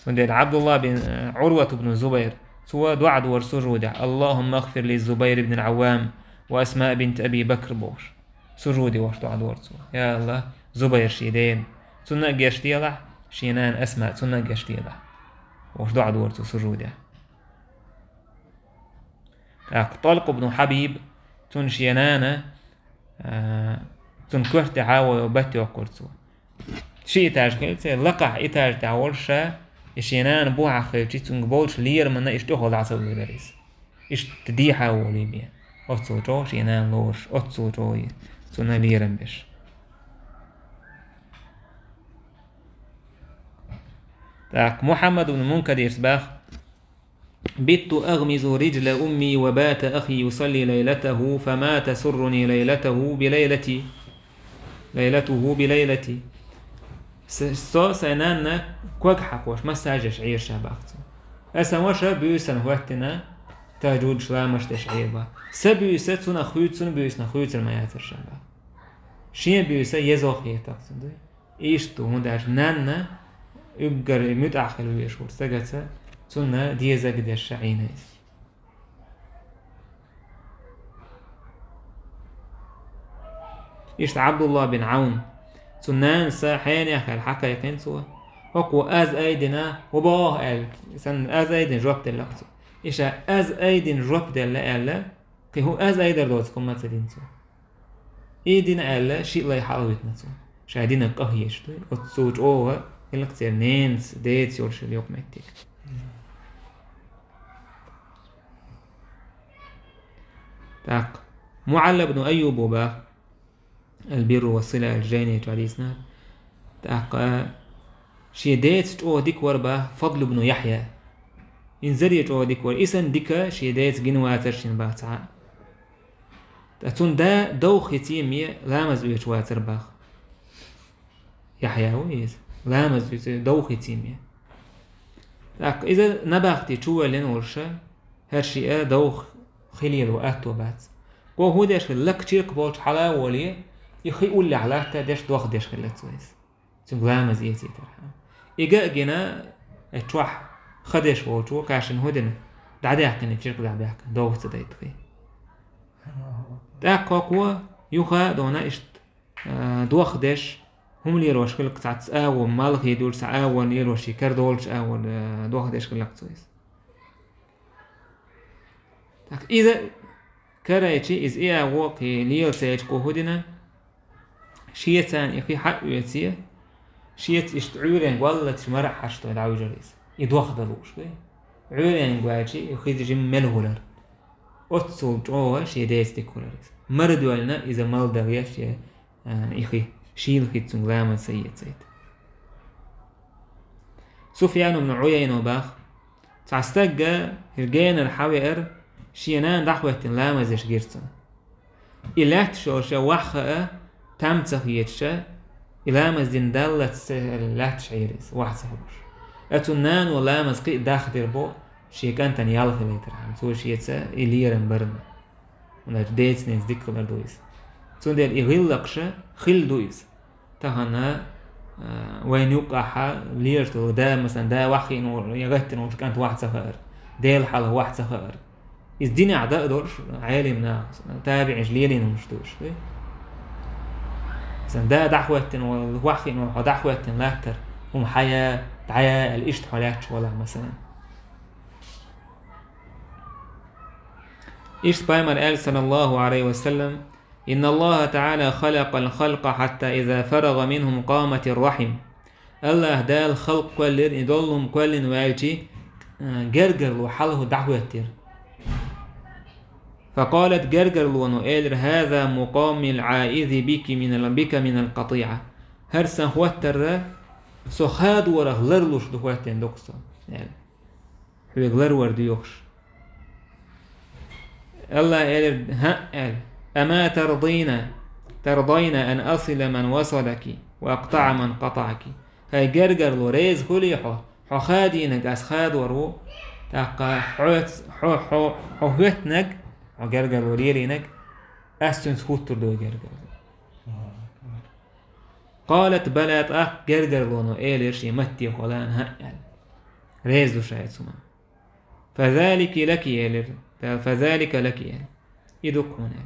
سون ديلا عبد الله بن عروة بن زبير سوى دوعد ورسجودع اللهم اغفر للزبير بن العوام وأسماء بنت أبي بكر بوش سجودي واشتو عد ورسو يا الله زبير شيدين سنة جاشتي له شينان أسماء سنة جاشتي له واشتو عد ورسو سجودي طلق بن حبيب تن شينانا تن كوحت عاوي وبتي وقرسو شيء تاج خلتي لقح إتاج تعورشا شينان بوعة خلتي تن بولش لير من إشتوه العصر لدريس إش تديحا وليبيا أتصوتو شينان لورش أتصوتو سنة ليرن بش تاك محمد بن منكدر سباخ بت أغمز رجل أمي وبات أخي يصلي ليلته فما تسرني ليلته بليلتي سو سينانا كوك حقوش ما ساجش عير شاباختو أسموشا بيوسن وقتنا تاجود شلامش تشعير با سبيوسة تنا خويتسون بيوسنا خويتسن ما ياتر شابا شين بيوسة يزوخ يتاقسن دوي إيشتو هنداش نانا يبقر متأخر ويشور ساقتا تنا ديزا قدر شعينيز إيشت عبد الله بن عون تنان ساحين يخل حقا يقين سوا هكو از ايدنا وباه قال سن از ايدن جواب دلقتو إيشا از ايدن جواب دلقالا كي هو از ايدر دوتكم ما تدين سوا ايدن قالا شيء لا يحاولتنا سوا شاهدين القهيشتو وتسوج اوه يلقتر نينس ديت يورش اليوم مكتك تاق معل بن أيوب وبا البر والصلة الجينية عليسنا تاق شي ديت تو ديك وربا فضل بن يحيى إنزلي تو ديك ور إسن ديكا شي ديت جنواتر شين باعتها تاتون دا دوخ يتيمية لامز ويتواتر باخ يحيى ويز لامز دوخ يتيمية تاق إذا نباختي تشوى لين ورشا هرشي دوخ خليل وقاتو بات قو هو ديش لك تشيرك بولش حلا ولي يخي يقول لي علاقته ديش دوخ ديش خلت سويس تنقلام زيتي ترحم إيجا جنا اتوح خدش وتو كاشن هودنا دعديك إن تشيرك دعديك دوخ تدايت خي تاكو قوة يخا دونا إشت دوخ ديش هم اللي يروش خلق تعت أول مالك يدول سأول يروش يكر دولش أول دوخ ديش خلق سويس إذا كرايتي إز إيه واقي ليل سيج قهودنا شيئتان يخي حق يتيه شيئت إشتعورين والله تشمرع حشتو العوي جريس يدوخ دلوش عورين قواتي يخي تجم ملهولر أتصل جوه شي ديستي كولاريس مردو لنا إذا مال دغيش يخي شيل خي تنغلاما سيد سفيان بن عيينة باخ تعستقى هرجين الحوائر شينان دعوة لا زيش جيرتون إلات شوشة وحقة تامتخ يتشا إلامز دين دالت لات شعيريس واحد سهوش أتنان ولا مزقي داخل دربو شي كان تاني يالخ ليترحم سو شيتسا إليرن برنا وناج ديتس نيز ديكو مردويس سون ديال إغلقشة خل دويس تهانا وين يوقعها ليرتو دا مثلا دا وحي نور يغتن وش كانت واحد سفر ديل حاله واحد سفر إذ ديني أعداء دورش عالمنا تابع جليلين ومشتوش مثلا دا دعوة والوحي نور دعوة لاكتر هم حياة دعايا الإشت حالات ولا مثلا إشت بايمر قال صلى الله عليه وسلم إن الله تعالى خلق الخلق حتى إذا فرغ منهم قامت الرحم الله دا الخلق كلين يدلهم كلين والجي جرجر وحله دعوة فقالت جرجر ونؤيل هذا مقام العائذ بك من القطيعة هرسا هوتر سخاد ورغ لرلوش دهوتين دوكسا يعني هو غلر ورديوش الله قال قال أما ترضين أن أصل من وصلك وأقطع من قطعك هاي جرجر لوريز خليحو حخادينك أسخاد ورو تاقا حوتنك وجرجر لوريرينك أستن سخوتر دو جرجر قالت بلات جرجر لونو إيليش يمتي خلان هقل ريز دو شايد سما فذلك لك يلر فذلك لك يلر يدوك هنا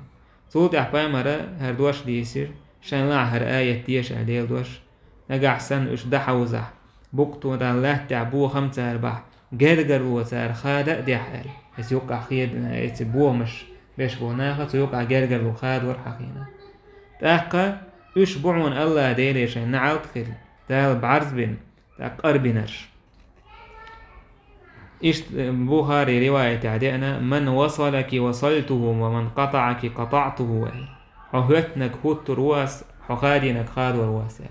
صوت أحبا مرة هردوش ديسير شان لا هر آية ديش عديل دوش نقع سن اش دحوزح بوقتو دان لا تعبوه 5 4 جرجر وسار خادق دي حال بس يوقع خيد يتبوه مش بيش بوناخت ويوقع جرجر وخاد ورحقينا تاقا اشبعون الله ديليش نعال تخيل تال بعرض بين تاقر بنرش إشت بوخاري رواية عدينا من وصلك وصلته ومن قطعك قطعته حهتنك هوت رواس حخادينك خاد ورواس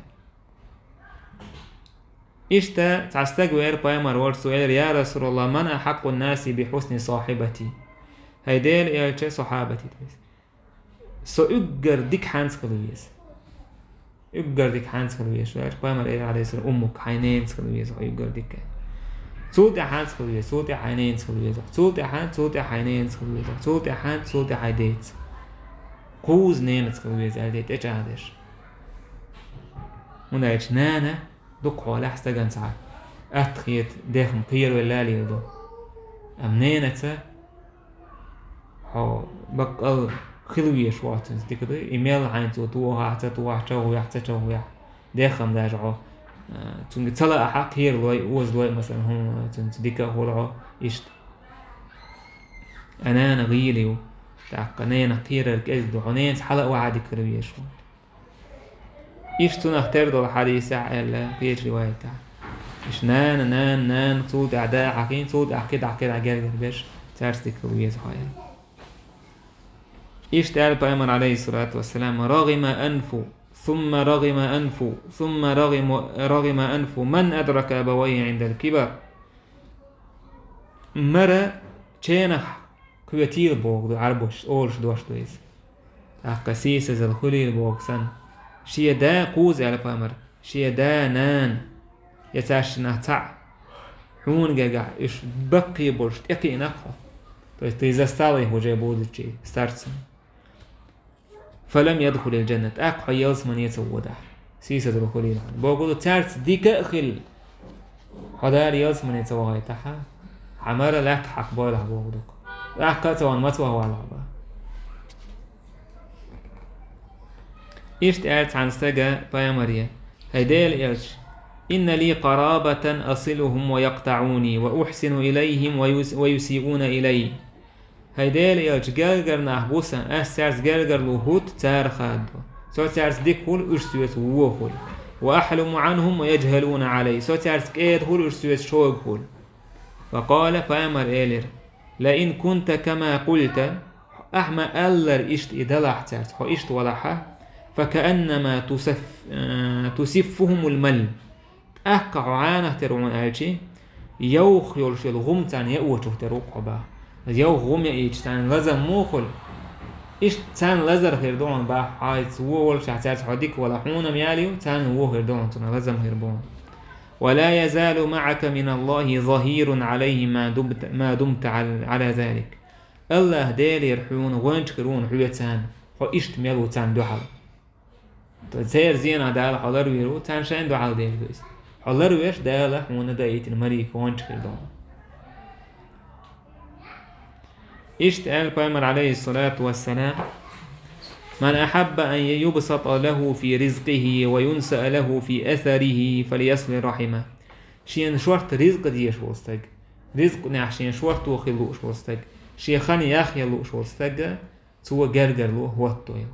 إشتا تعستقوير بايمر ورد سؤال يا رسول الله من أحق الناس بحسن صاحبتي هيديل إلشي صحابتي سو أقر ديك حانس خلويس أقر ديك حانس خلويس بايمر إلي عليه السلام أمك حينين خلويس أقر ديك صوت حانس خلويس صوت حينين خلويس صوت حانس صوت حينين خلويس صوت حانس صوت حيديت قوز نينت خلويس ألديت إيش عادش هنا إيش نانا دقوا لحظة جنسعة أتخيت داخل قير ولا ليدو أمنينة حو بقى خلويش واتنس دي كده إيميل عين توها حتى توه داخل داجعو تون تلا أحق هير لوي وز لوي مثلا هم تون تديكا هورعو إشت أنا غيليو تعقنين قير الكذب عنين حلق وعادي خلويش إيش تنختار دول حديث على في رواية إيش نان صوت أعداء حكين صوت أحكي عجال بيش ترسك ويز هاي إيش تعال بأمر عليه الصلاة والسلام رغم أنفو ثم رغم أنفو ثم رغم أنفو من أدرك أبويه عند الكبر مرة تشينح كويتيل بوغ دو عربوش أولش دوش دويز أقسيس زل خليل بوغ سن شيء دا قوز على بامر شيء دا نان يتاش نهتع حون جاع إيش بقي برشت إقي نقه То есть ты застал уже будучи старцем. فلم يدخل الجنة أقح يلس من يتوضع سيسة الخليل بقول تارت ديك أخل حدار يلس من يتوضع تحا عمر لك حق بالها بقولك أحكت وان متوه والعبا إيش قالت عن سجى بايماريا هيدال إيش إن لي قرابة أصلهم ويقطعوني وأحسن إليهم ويسيئون إلي هيدال إيش جالجر نحبوسا أسعرس جالجر لهوت تار خادو سو تعرس ديك هول أرسويت ووهول وأحلم عنهم ويجهلون علي سو تعرس كيد هول أرسويت شوق هول فقال بايمر إيلر لئن كنت كما قلت أحما ألر إشت إدلع تعرس حو إشت ولحا فكأنما تسفهم المل أقع عانه ترون ألشي يوخ يلشي الغم تان يأوته تروق با يوخ غم يأيش تان لازم موخل إيش تان لازر هيردون با عايز وول شعتات حديك ولا حونا مياليو تان وو هيردون تان لازم هيربون ولا يزال معك من الله ظهير عليه ما دمت على ذلك الله ديل يرحون وانش كرون حويتان حو إيش ميلو تان دوحل تسير زينا دال حلر ويرو تان شين دو حال ديل دويس حلر ويش دال حونا دايت المريك وانش كردون اشتقال بايمر عليه الصلاة والسلام من أحب أن يبسط له في رزقه وينسأ له في أثره فليصل رحمه شين شورت رزق ديش وستج رزق نعشين شورت وخلوش وستج شي خاني ياخي لوش وستج سوى جرجر له هو الطويل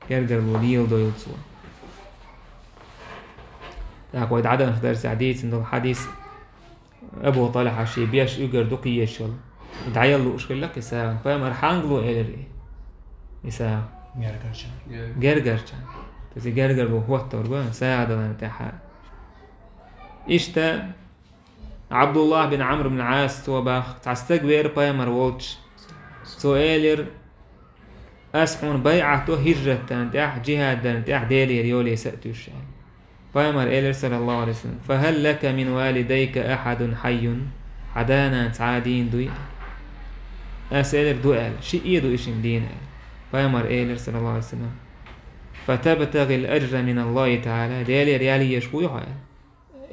جرجر له ليل دويل سوى تاكويد عدن خدر سعديت عند الحديث أبو طالح عشي بيش يقر دقي يشل دعيل له أشكل لك يساهم فاهم أرحانجلو إلري يساهم جرجرشان تزي جرجر له هو التوربان ساعد لنا تحا إشتا عبد الله بن عمرو بن العاص تو باخ تستقبل بايمر وولتش تو إلر أسحون بيعته هجرة تنتح جهاد تنتح ديلي ريولي سأتوش بايمر إلر صلى الله عليه وسلم فهل لك من والديك أحد حي عدانا تعادين دوي أسألر دوال شيء يدو إشن دين بايمر إيلر صلى الله عليه وسلم فتبتغي الأجر من الله تعالى ديالي ريالي يشوي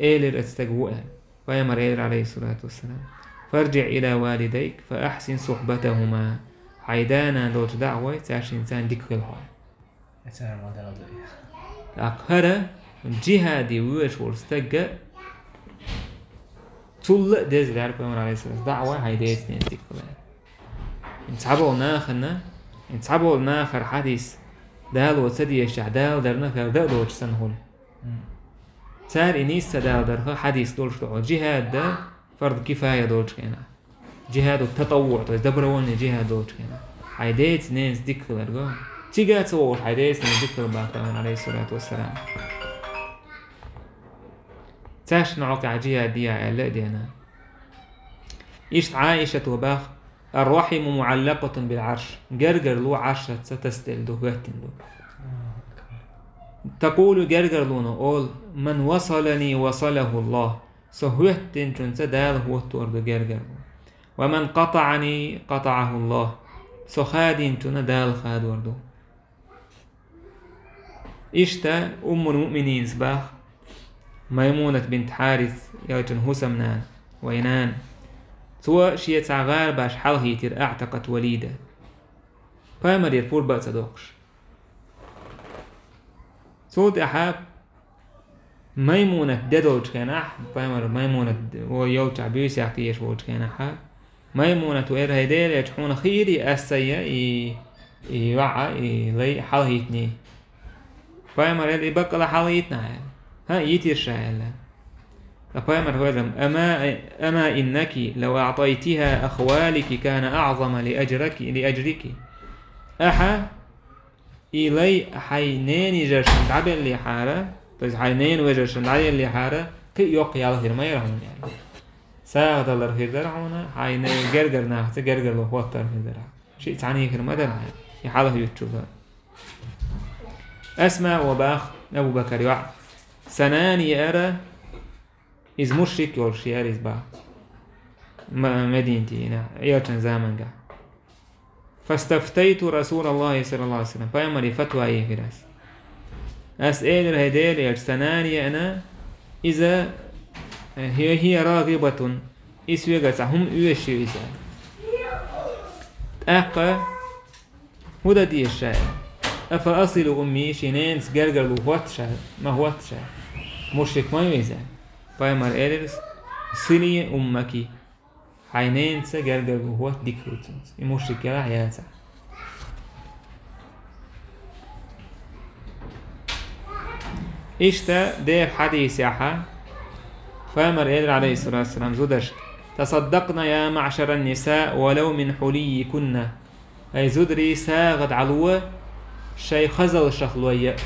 إيلر استقوال بايمر إيلر عليه الصلاة والسلام فارجع إلى والديك فأحسن صحبتهما حيدانا دوت دعوة تعش إنسان ديك الحال أقهر جهادي ويش ورستقى طول ديز العرب بايمر عليه الصلاة والسلام دعوة حيدايت نينتك انتعبوا ناخر حديث دال وتدي الشعدال درنا كرداء دوش سنهول تار إنيس تدال درها حديث دولش دعوة جهاد دا فرض كفاية دولش كينا جهاد التطوع دبرون جهاد دولش كينا حيدايت نينس ذكر لرغا تيجا تصور حيدايت نينس ذكر باقران عليه الصلاة والسلام تاش نعوك عجيها ديا ألا دينا إيش عائشة وباخ الرحم معلقة بالعرش جرجر له عرشة ستستل دهواتن له تقول جرجر له نقول من وصلني وصله الله سهوتن تنسى دال هو التورد جرجر ومن قطعني قطعه الله سخادين تنا دال خاد وردو إشتا أم المؤمنين سباخ ميمونة بنت حارث يوتن هسمنان وينان سوى شيء تعغار باش حلهي تر اعتقت وليدة بايمر يرفور بأس دوقش صوت أحاب ميمونة ددوج كناح بايمر ميمونة ويوتع بيوس يعطيش ووج كناح ميمونة وإر هيدير يجحون خيري أسيا يوعى لي حلهيتني بايمر يلي بقى حلهيتنا ها يتير شايلا فقام الرجل أما إنك لو أعطيتها أخوالك كان أعظم لأجرك أحا إلي حينين جرشن عبن اللي حارة طيب حينين وجرشن عبن اللي حارة كي يوقي على ما يرحون يعني ساعد الله رخير درعونا حينين جرجر ناخت جرجر له هو الطرف درع شيء تعني كر ما درع يحاله يتشوفها أسمع وباخ أبو بكر يوع سناني أرى إز مشرك يور شياريز با مدينتي يلتن زمان قا فاستفتيت رسول الله صلى الله عليه وسلم فيمري فتوى أيه فراس أسئل الهدير يجتناني أنا إذا هي راغبة إسويغة هم يوشي إذا أقا هذا دي الشيء أفأصل أمي شينين سجرجر واتشا ما هو واتشا مشرك ما يوزع فيمر إيرس صلي أمك حينين سجرجر وات ديكروتنس المشرك يلا ياسع إشتا ده حديث ياها فيمر إير عليه الصلاة والسلام زودش تصدقنا يا معشر النساء ولو من حلي كنا أي زدري ساغد علوة شي خزل شخلوية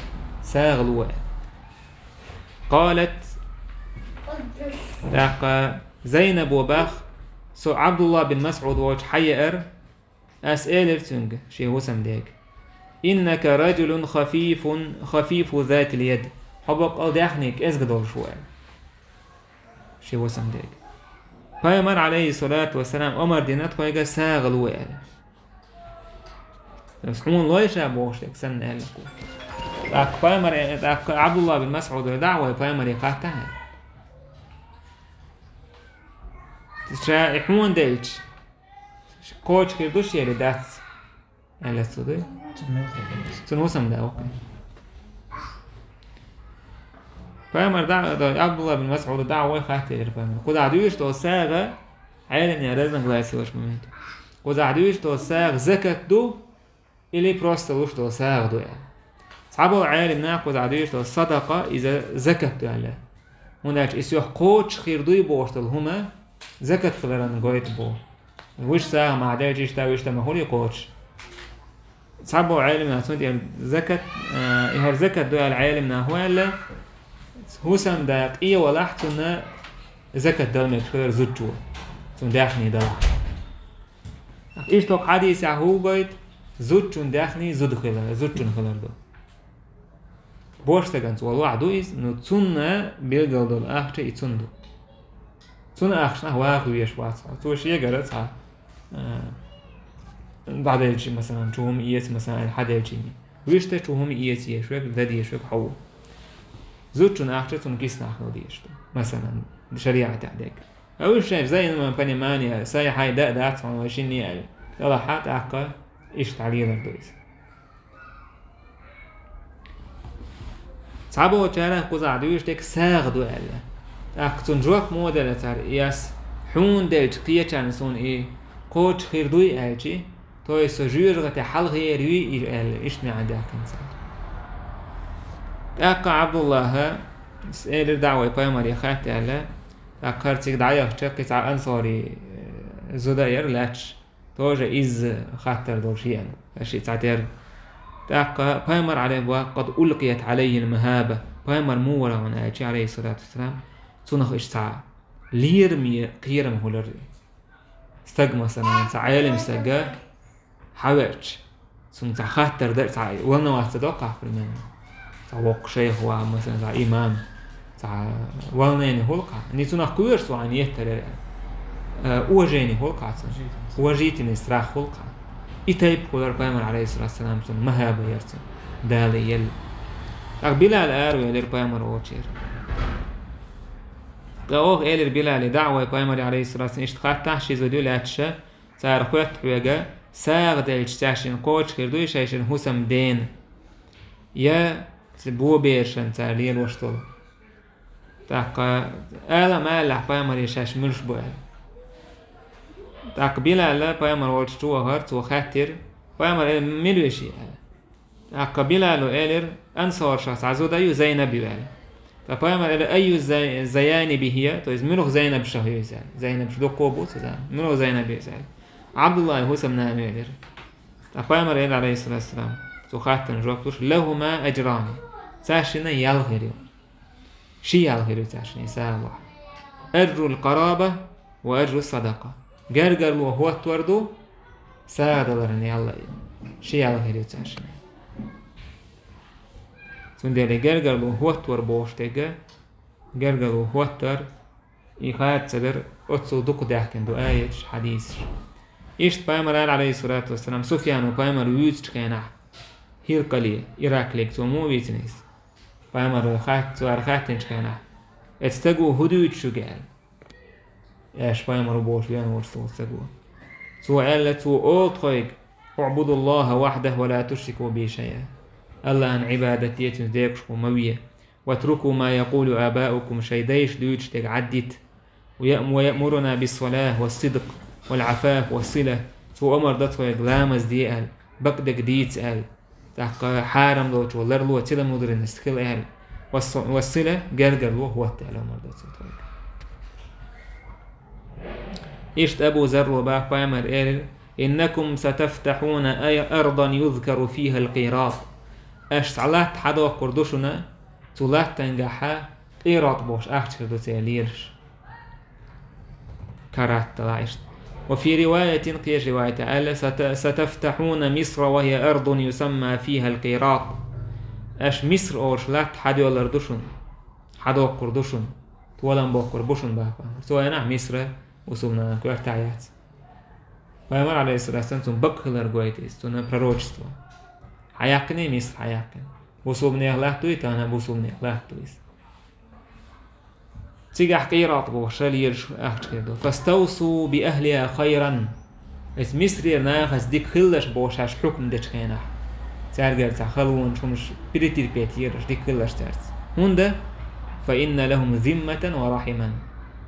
ساغلوة قالت داقة زينب وباخ سو عبد الله بن مسعود ووش حيئر أسئلر تنج شي وسم ديك إنك رجل خفيف ذات اليد حبق أضيحنك إزغدور شوال شي وسم ديك فيمر عليه الصلاة والسلام أمر دينات خويقا ساغلوة سحون لوي شابوشك سن أهلكو داك فيمر داك عبد الله بن مسعود دعوة فيمر يقاتها تشاحون ديلش كوتش كيردوش يلي دات أهلا السودي سنوسم دا أوكي فيمر دعوة عبد الله بن مسعود دعوة خاتير فيمر قد عدوش تو ساغة عالم يا رزن غلاسي وش مميت قد عدوش تو ساغ زكت دو إلي بروستلوش تو ساغ دو يعني صعبوا عالم ناقض عدوش تو الصدقة إذا زكت دو يعني هناك إسيوح قوتش خير دوي بوشتل هما زكت خلران قويت بو وش ساغ مع دايش إشتا ويشتا مهولي قوتش صعبوا عالم ناسون دي زكت إهر زكت دو العالم ناهوالا هوسم داق إيه ولاحتنا زكت دلمك خلر زجو سن داخني دلح إيش توق حديث يهو قويت زوجون داخني زود خلال زوجون خلال دو بوشتگان والله عدويس نو تسونا بيلقل دول آخر يتسون دو تسونا آخر نحو آخر ويش واسع توش يقرأت ها بعد الشي مثلا شوهم إيس مثلا حدا الشي ويشتا شوهم إيس يشوك ذادي يشوك حو زوجون آخر تسون كيس ناخنو ديشتو مثلا شريعة تعديك أول شيء زي ما بني ماني ساي حي دا دات عن وشيني يعني يلا حات أحقا إيش تعليل الدويس صعبوا ترى قزع دويش تك ساغ دو ألا أكتون جوك موديل تر ياس حون دلت قية كان إيه قوت خير دوي ألشي توي سجور غت حل غير يي أل إيش من عندك إنسان أقع عبد الله سأل دعوة قيمة ريخات ألا أكرتك دعية شكت على أنصاري زداير لاتش توجه إز خاطر دورشيان أشي تعتير تاقا بايمر عليه قد ألقيت عليه المهابة بايمر مورا من آياتي عليه الصلاة والسلام تونخ إشتاع ليرمي قيرم هولر استقمى سنة عالم استقى حوارج تون خاطر در تعي ولنا واستدوقع في المين تعوق شيخ ومثلا إمام ولنا يعني هلقع ني تونخ كويرس وعن يهتر وجيني هلقع وجيتني استراح هلقع إتايب قدر بايمر عليه الصلاة والسلام سن مهابة يرسن دالي يل بلال آرو يلير بايمر ووشير قاوغ إلير بلال دعوة بايمر عليه الصلاة والسلام اشتخات تحشي زدو لاتشا سار خوات حويقا ساغ دالش تحشين قوش خيردوي شايشن هسم دين يا بو بيرشن سار ليل وشتول تاقا آلا مالح بايمر يشاش ملش بو آلا تاق بلال بايمر وشتوه هرت وخاتر بايمر ملوشي تاق بلال إلير أنصار شخص عزودا يو زينب يوال فبايمر إلير أيو زياني بهي تو إزملوخ زينب شهو يزال زينب شدو قوبوت يزال ملوخ زينب يزال عبد الله هو سمنا أمير بايمر إلير عليه الصلاة والسلام تو خاتن جوابتوش لهما أجران ساشنا يالغيريو شي يالغيريو ساشنا يسال الله أجر القرابة وأجر الصدقة جرجر لو هو توردو ساعد لرني الله شيء على غير تاشنا سندري جرجر لو هو تور بوش تيجا جرجر لو هو تور يخاط صدر أتصو دوك داحكن دو آية حديث إشت بايمر عليه الصلاة والسلام سفيان وبايمر ويوتش كينا هير قليل إراكليك تو مو بيتنيس بايمر خات سوار خاتنش كينا استقو هدوت شو قال ايش بايمر بوش بيان ورسو استقو سو قال تو أول طيق اعبدوا الله وحده ولا تشركوا به شيئا الله أن عبادتي يتنزيقش وموية واتركوا ما يقول آباؤكم شيديش دويتش تقعدت ويأمرنا بالصلاة والصدق والعفاف والصلة سو أمر دطويق لامز دي قال بقدك ديت قال تحقى حارم دوش واللرلو تلم ندر نستخل قال والصلة قرقر له هو التعالى أمر دطويق إشت أبو ذر وباق بايمر قال إنكم ستفتحون أرضا يذكر فيها القيراط أشت علات حدا قردوشنا تولات تنجحها قيراط بوش أحتر دو تيليرش كرات طلعشت وفي رواية قيش رواية تعالى ستفتحون مصر وهي أرض يسمى فيها القيراط أش مصر أوش لات حدا يلردوشن حدا قردوشن تولن بو قربوشن باقا سوى مصر وصلنا كل تعيات بايمر عليه الصلاة والسلام بقلر قويتيس تون proročstvo حياقني مصر حياقن وصلنا يغلقتوي تانا وصلنا يغلقتويس تيجح قيراط بوشالير أحكيدو فاستوصوا بأهلها خيرا اس مصر يرناخس ديك خلش بوشاش حكم ديش خيناح تارجر تخلون شمش بريتير بيتيرش ديك خلش تارس هوندا فإن لهم ذمة ورحما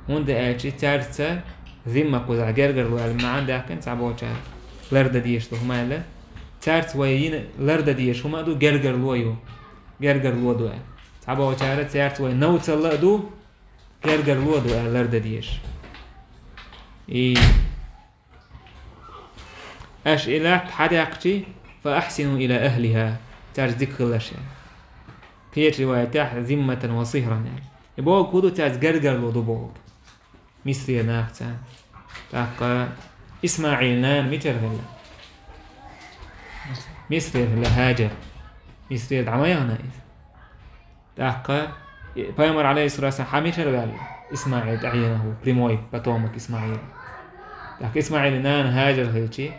هوندا أشي تارسا ذمة قوزع جرجر والما عندها كان تعبوا شار لرد ديش تو هما لا تارس وين لرد ديش هما دو جرجر لويو جرجر لو دو تعبوا شار تارس وين نوت الله دو جرجر لو دو لرد ديش أش إلى حداقتي فأحسنوا إلى أهلها تارس ديك خلش كيت رواية تاح ذمة وصهرا يعني يبغى كودو تارس جرجر لو دو بوك مصري ناقصة تاقا إسماعيل نان متر هلا مصري هلا هاجر مصري دعميانا تاقا بايمر عليه الصلاة والسلام حميشر قال إسماعيل تعينه بريموي بطومك إسماعيل تاقا إسماعيل نان هاجر هلشي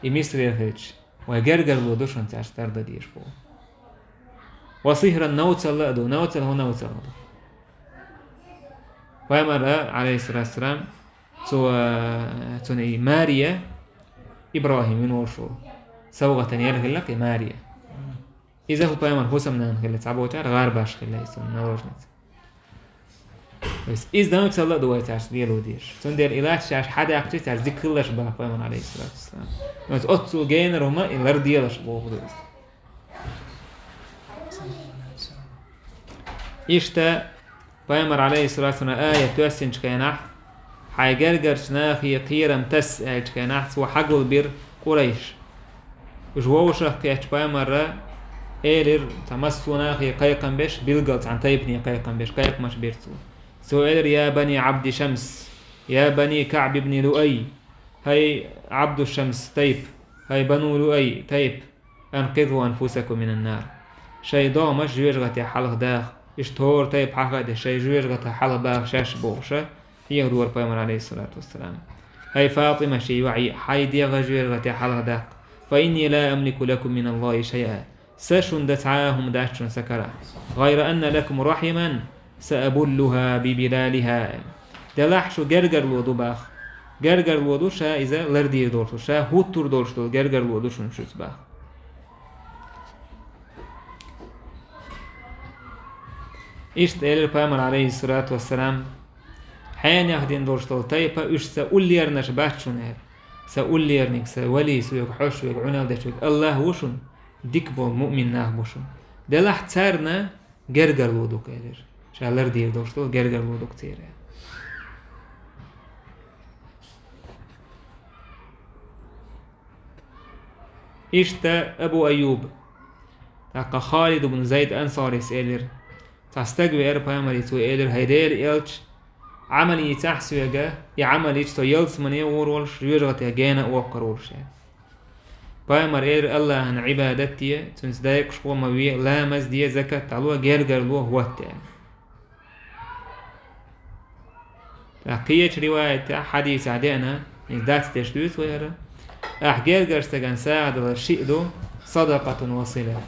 مصري هلش ويجرجر لو دوشن تاش ترد ديش بو وصهرا نوتل لأدو نوتل هو نوتل بايمر عليه الصلاة والسلام توني ماريا إبراهيم من ورشو سوغة يرغل لك ماريا إذا هو بايمر هو سمنان خلت تعبوا تعر غارباش خلت يسون نورجنت بس إذا نوت الله دوي تعرس ديالو ديش تون ديال إله شاش حدا أكتر تعرس ديك كلش بقى بايمر عليه الصلاة والسلام نوت أتسو جينر هما إلر ديالش بوه إشتا بايمر عليه الصلاة والسلام آية توسنش كيناح حيجرجر شناخي قيرم تسأل كيناح سوى حقل بير قريش وجووشة كيش بايمر إيلر تمسو ناخي قيقن بيش بيلقلت عن تيبني قيقن بيش قيق مش بيرتو سو إيلر يا بني عبد شمس يا بني كعب بن لؤي هاي عبد الشمس تيب هاي بنو لؤي تيب أنقذوا أنفسكم من النار شيطان مش جوجغتي حلق داخ اشتهور تيب حقا شي جوجغتي حلق باخ شاش بوغشة هي دور بايمر عليه الصلاة والسلام هاي فاطمة شي وعي حي ديغ جوجغتي حلق داخ فإني لا أملك لكم من الله شيئا سشن دتعاهم داشن سكرا غير أن لكم رحما سأبلها ببلالها دلحشو جرجر لودو باخ جرجر لودو شا إذا لردي دورتو شا هوتور دورشتو جرجر لودو شنشوس باخ إشت إلى البامر عليه الصلاة والسلام حين يخدين دورشتو تايبا إش سأولير نشباتشون هير سأولير نك سولي سويك حوش ويك عنال دشوك الله وشون ديكبو مؤمن ناه بوشون دلح تارنا جرجر لودو كيلر شالر دير دورشتو جرجر لودو كتير إشتا أبو أيوب تاقا خالد بن زيد أنصاري سيلر تستقبل إربامري تو إيلر هيدير إلش عملي تحسو يجا يعمل تو يلس من يورولش يرغت يجانا وقرولش بايمر إير الله عن عبادتي تنسدايق شو ما بي لا مزدية زكاة تعلوه جرجر لوه وقت قيت رواية حديث عدينا ذات تشدوث ويرى أحجر جرستجان ساعد الشيء دو صدقة وصلة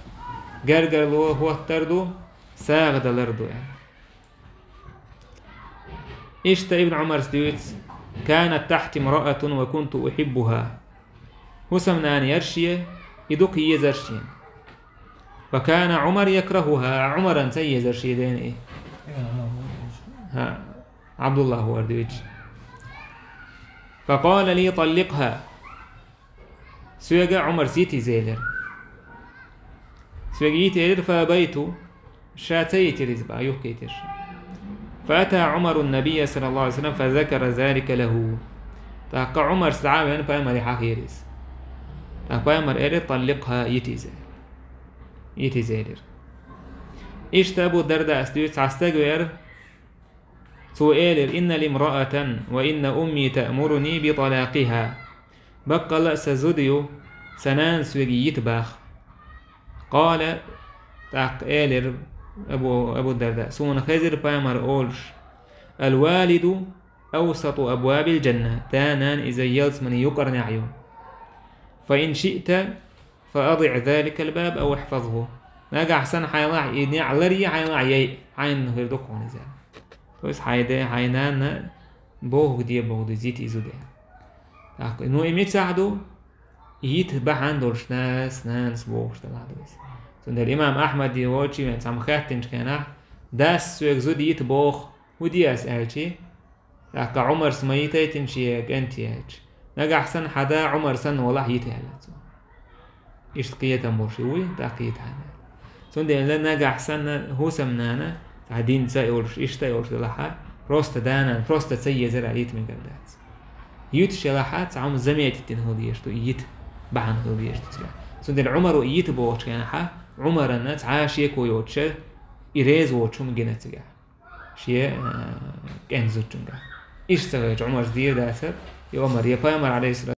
جرجر لو هو التردو ساعد الأرض يعني إشت ابن عمر سدوت كانت تحت امرأة وكنت أحبها وسمنان يرشيه يدق يزرشين وكان عمر يكرهها عمرا سيزرشي دين إيه عبد الله هو أردويتش فقال لي طلقها سويقى عمر سيتي زيلر سويقى يتير فأبيت شاتيتي رزبا يوكيتر فأتى عمر النبي صلى الله عليه وسلم فذكر ذلك له تاقى عمر سعامي أنا فأمر حقيريس تاقى أمر إيري طلقها يتي زيلر إيش أبو الدرداء أستيوت عستقوير سؤالر إن لامرأة وإن أمي تأمرني بطلاقها بقى لأس زوديو سنان سوغي يتباخ قال تاقالر أبو الدرداء سون خزر بامر أولش الوالد أوسط أبواب الجنة تانان إذا يلس من يقرن عيون فإن شئت فأضع ذلك الباب أو احفظه ناقع حسن حيلاع إيدني علري حيلاع يي حين هردوك ونزال بس حيدا حينان بوه دي بوه دي زيت إزو دي نو إميت ساعدو يتبع عندوش ناس بوه شتلعدو سند الإمام أحمد دي ووشي من سام خاتنش كنا داس سويك زو دي يتبوخ ودي أسألشي لكا عمر سميتي تنشيك أنتي هاتش ناقع حسن حدا عمر سن والله يتهلت إيش قية مرشوي تاقية حانا سند ناقع حسن هو سمنانا تعدين تسايولش إيش تايولش لحا روست دانا روست تسيي زرع يت من قردات يوت شلاحات عم زميت التنهوديشتو يت بعن هوديشتو تسلا سند العمر يت بوش كان حا عمر الناس عاشي كويوتش إريز ووتشم جنتجا شيء كنزوتشنجا إيش سويت عمر دير داسر يا عمر يا بيامر عليه الصلاة